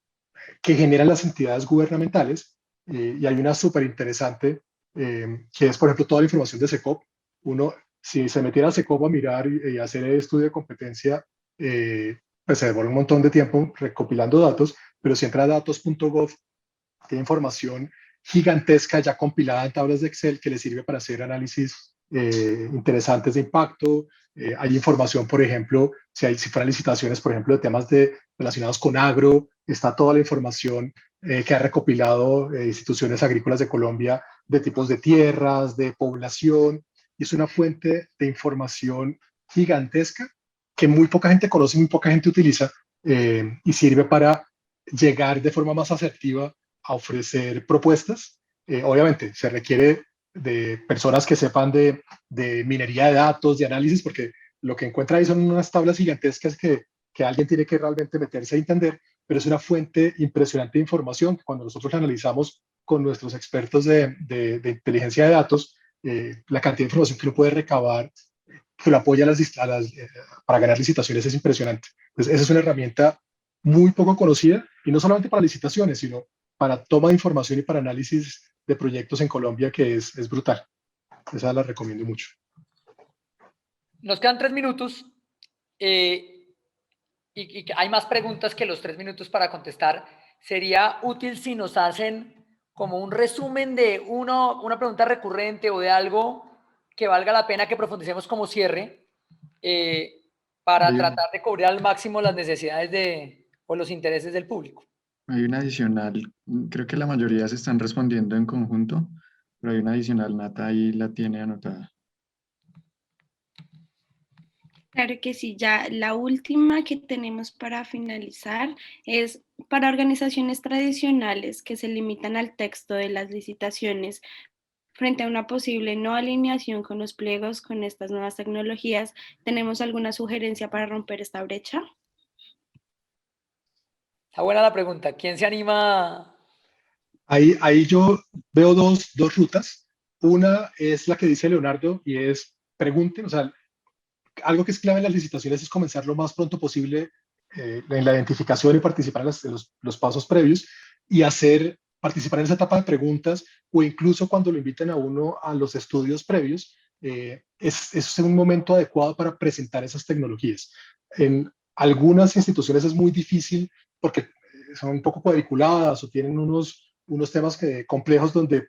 que generan las entidades gubernamentales, y hay una súper interesante que es, por ejemplo, toda la información de SECOP. Uno, si se metiera a SECOP a mirar y hacer el estudio de competencia, pues se demora un montón de tiempo recopilando datos, pero si entra a datos.gov, tiene información gigantesca ya compilada en tablas de Excel que le sirve para hacer análisis interesantes de impacto. Hay información, por ejemplo, si fueran licitaciones, por ejemplo, de temas relacionados con agro, está toda la información que ha recopilado instituciones agrícolas de Colombia de tipos de tierras, de población, y es una fuente de información gigantesca que muy poca gente conoce, muy poca gente utiliza, y sirve para llegar de forma más asertiva a ofrecer propuestas. Obviamente se requiere de personas que sepan de minería de datos, de análisis, porque lo que encuentra ahí son unas tablas gigantescas que alguien tiene que realmente meterse a entender, pero es una fuente impresionante de información que cuando nosotros la analizamos con nuestros expertos de inteligencia de datos, la cantidad de información que uno puede recabar que lo apoya para ganar licitaciones es impresionante. Entonces, esa es una herramienta muy poco conocida y no solamente para licitaciones, sino para toma de información y para análisis de proyectos en Colombia, que es brutal. Esa la recomiendo mucho. Nos quedan 3 minutos y hay más preguntas que los 3 minutos para contestar. Sería útil si nos hacen como un resumen de una pregunta recurrente o de algo que valga la pena que profundicemos como cierre para tratar de cubrir al máximo las necesidades o los intereses del público. Hay una adicional, creo que la mayoría se están respondiendo en conjunto, pero hay una adicional, Nata ahí la tiene anotada. Claro que sí, ya la última que tenemos para finalizar es para organizaciones tradicionales que se limitan al texto de las licitaciones frente a una posible no alineación con los pliegos con estas nuevas tecnologías. ¿Tenemos alguna sugerencia para romper esta brecha? Está buena la pregunta. ¿Quién se anima? Ahí yo veo dos rutas. Una es la que dice Leonardo y es pregunten, o sea, algo que es clave en las licitaciones es comenzar lo más pronto posible en la identificación y participar en los pasos previos y participar en esa etapa de preguntas, o incluso cuando lo inviten a uno a los estudios previos, es un momento adecuado para presentar esas tecnologías. En algunas instituciones es muy difícil porque son un poco cuadriculadas o tienen unos temas complejos donde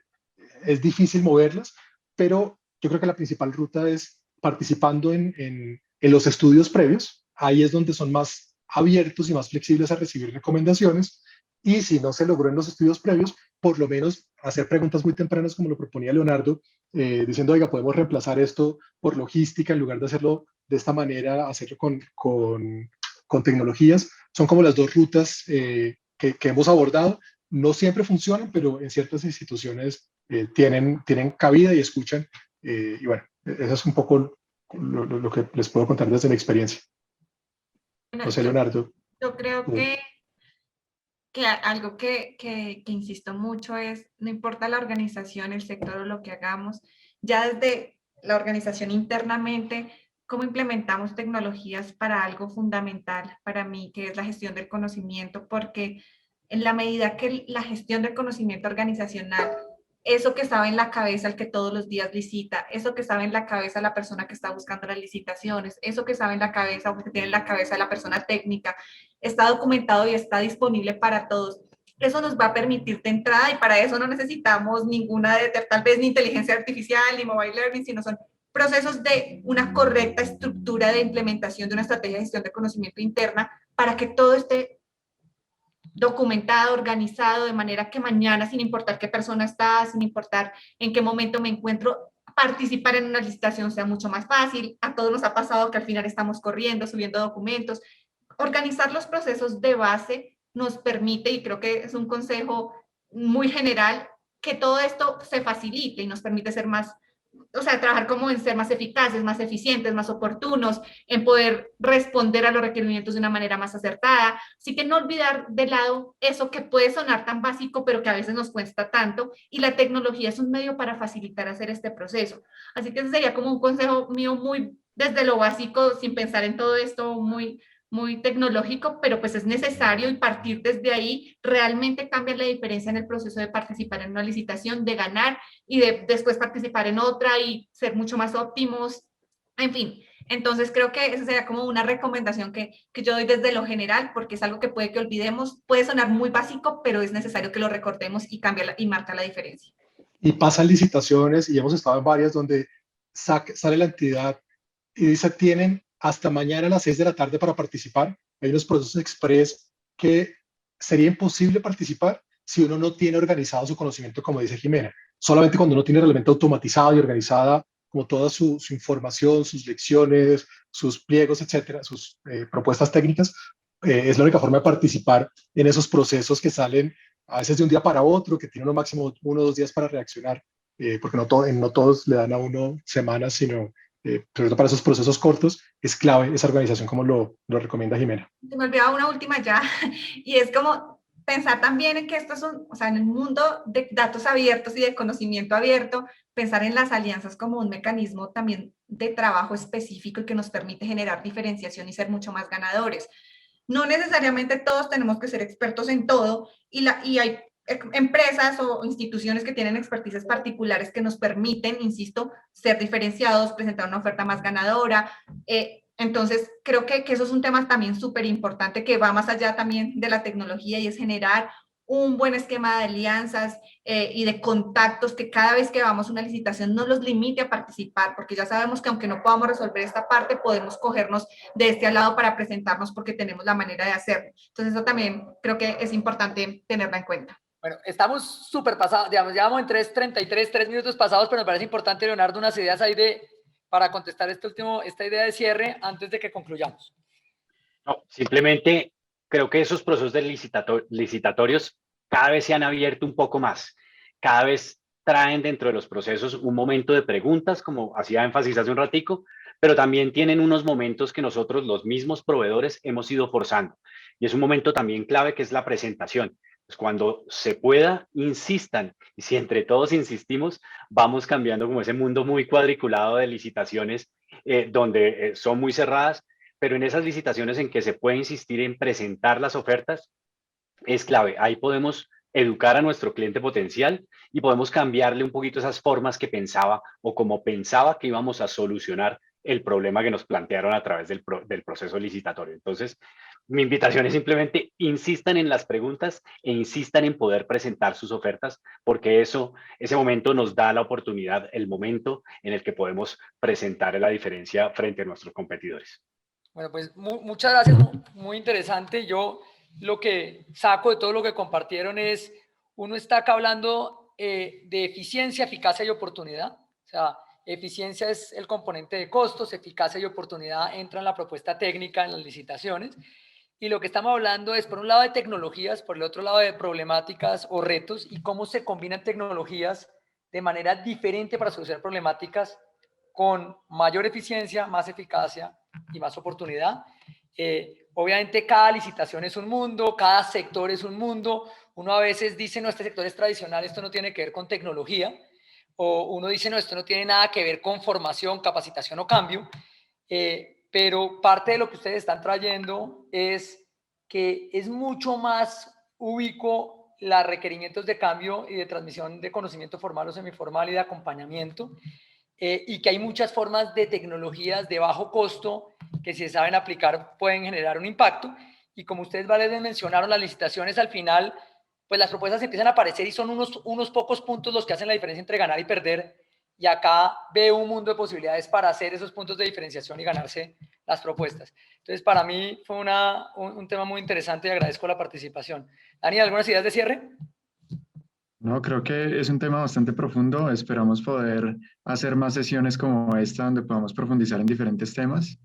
es difícil moverlas, pero yo creo que la principal ruta es participando en los estudios previos. Ahí es donde son más abiertos y más flexibles a recibir recomendaciones, y si no se logró en los estudios previos, por lo menos hacer preguntas muy tempranas como lo proponía Leonardo, diciendo, oiga, podemos reemplazar esto por logística en lugar de hacerlo de esta manera, hacerlo con tecnologías. Son como las dos rutas que hemos abordado. No siempre funcionan, pero en ciertas instituciones tienen cabida y escuchan. Y bueno, eso es un poco lo que les puedo contar desde mi experiencia. Bueno, José Leonardo. yo creo uh, que algo que insisto mucho es, no importa la organización, el sector o lo que hagamos, ya desde la organización internamente, cómo implementamos tecnologías para algo fundamental para mí, que es la gestión del conocimiento, porque en la medida que la gestión del conocimiento organizacional, eso que estaba en la cabeza el que todos los días licita, eso que estaba en la cabeza la persona que está buscando las licitaciones, eso que estaba en la cabeza o que tiene en la cabeza la persona técnica, está documentado y está disponible para todos. Eso nos va a permitir de entrada y para eso no necesitamos ninguna de tal vez ni inteligencia artificial ni mobile learning, sino son procesos de una correcta estructura de implementación de una estrategia de gestión de conocimiento interna para que todo esté documentado, organizado, de manera que mañana, sin importar qué persona está, sin importar en qué momento me encuentro, participar en una licitación sea mucho más fácil. A todos nos ha pasado que al final estamos corriendo, subiendo documentos. Organizar los procesos de base nos permite, y creo que es un consejo muy general, que todo esto se facilite y nos permite ser más, o sea, trabajar como en ser más eficaces, más eficientes, más oportunos, en poder responder a los requerimientos de una manera más acertada. Así que no olvidar de lado eso que puede sonar tan básico, pero que a veces nos cuesta tanto, y la tecnología es un medio para facilitar hacer este proceso. Así que ese sería como un consejo mío muy desde lo básico, sin pensar en todo esto, muy tecnológico, pero pues es necesario y partir desde ahí realmente cambia la diferencia en el proceso de participar en una licitación, de ganar y de después participar en otra y ser mucho más óptimos, en fin. Entonces creo que esa sería como una recomendación que yo doy desde lo general, porque es algo que puede que olvidemos, puede sonar muy básico, pero es necesario que lo recordemos y cambia y marca la diferencia. Y pasan licitaciones, y hemos estado en varias donde sale la entidad y dice, tienen hasta mañana a las 6 de la tarde para participar. Hay unos procesos express que sería imposible participar si uno no tiene organizado su conocimiento, como dice Jimena. Solamente cuando uno tiene realmente automatizado y organizada como toda su información, sus lecciones, sus pliegos, etcétera, sus propuestas técnicas, es la única forma de participar en esos procesos que salen a veces de un día para otro, que tiene uno máximo 1 o 2 días para reaccionar, porque no todos le dan a uno semanas, sino sobre todo para esos procesos cortos, es clave esa organización como lo recomienda Jimena. Se me olvidaba una última ya, y es como pensar también en que esto es o sea, en el mundo de datos abiertos y de conocimiento abierto, pensar en las alianzas como un mecanismo también de trabajo específico y que nos permite generar diferenciación y ser mucho más ganadores. No necesariamente todos tenemos que ser expertos en todo y hay empresas o instituciones que tienen expertices particulares que nos permiten, insisto, ser diferenciados, presentar una oferta más ganadora. Entonces, creo que eso es un tema también súper importante que va más allá también de la tecnología y es generar un buen esquema de alianzas y de contactos que cada vez que vamos a una licitación no los limite a participar, porque ya sabemos que aunque no podamos resolver esta parte, podemos cogernos de este lado para presentarnos porque tenemos la manera de hacerlo. Entonces, eso también creo que es importante tenerla en cuenta. Bueno, estamos súper pasados, digamos, ya vamos en 3:33, 3 minutos pasados, pero me parece importante, Leonardo, unas ideas ahí para contestar esta idea de cierre antes de que concluyamos. No, simplemente creo que esos procesos de licitatorios cada vez se han abierto un poco más. Cada vez traen dentro de los procesos un momento de preguntas, como hacía énfasis hace un ratico, pero también tienen unos momentos que nosotros, los mismos proveedores, hemos ido forzando. Y es un momento también clave que es la presentación. Pues cuando se pueda, insistan. Y si entre todos insistimos, vamos cambiando como ese mundo muy cuadriculado de licitaciones donde son muy cerradas, pero en esas licitaciones en que se puede insistir en presentar las ofertas, es clave. Ahí podemos educar a nuestro cliente potencial y podemos cambiarle un poquito esas formas que pensaba o como pensaba que íbamos a solucionar el problema que nos plantearon a través del proceso licitatorio. Entonces, mi invitación es simplemente insistan en las preguntas e insistan en poder presentar sus ofertas, porque ese momento nos da la oportunidad, el momento en el que podemos presentar la diferencia frente a nuestros competidores. Bueno, pues muchas gracias, muy interesante. Yo lo que saco de todo lo que compartieron es, uno está acá hablando de eficiencia, eficacia y oportunidad. O sea, eficiencia es el componente de costos, eficacia y oportunidad entra en la propuesta técnica, en las licitaciones. Y lo que estamos hablando es, por un lado, de tecnologías, por el otro lado, de problemáticas o retos y cómo se combinan tecnologías de manera diferente para solucionar problemáticas con mayor eficiencia, más eficacia y más oportunidad. Obviamente cada licitación es un mundo, cada sector es un mundo. Uno a veces dice, no, este sector es tradicional, esto no tiene que ver con tecnología. O uno dice, no, esto no tiene nada que ver con formación, capacitación o cambio. Pero parte de lo que ustedes están trayendo es que es mucho más ubicuo los requerimientos de cambio y de transmisión de conocimiento formal o semiformal y de acompañamiento, y que hay muchas formas de tecnologías de bajo costo que, si se saben aplicar, pueden generar un impacto. Y como ustedes varias mencionaron, las licitaciones al final, pues las propuestas empiezan a aparecer y son unos pocos puntos los que hacen la diferencia entre ganar y perder. Y acá veo un mundo de posibilidades para hacer esos puntos de diferenciación y ganarse las propuestas. Entonces, para mí fue un tema muy interesante y agradezco la participación. Dani, ¿algunas ideas de cierre? No, creo que es un tema bastante profundo. Esperamos poder hacer más sesiones como esta donde podamos profundizar en diferentes temas.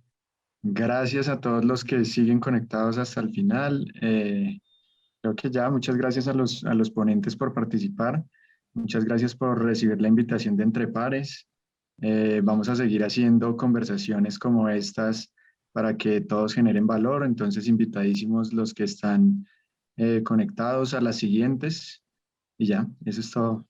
Gracias a todos los que siguen conectados hasta el final. Creo que ya, muchas gracias a los ponentes por participar. Muchas gracias por recibir la invitación de Entre Pares. Vamos a seguir haciendo conversaciones como estas para que todos generen valor. Entonces, invitadísimos los que están conectados a las siguientes. Y ya, eso es todo.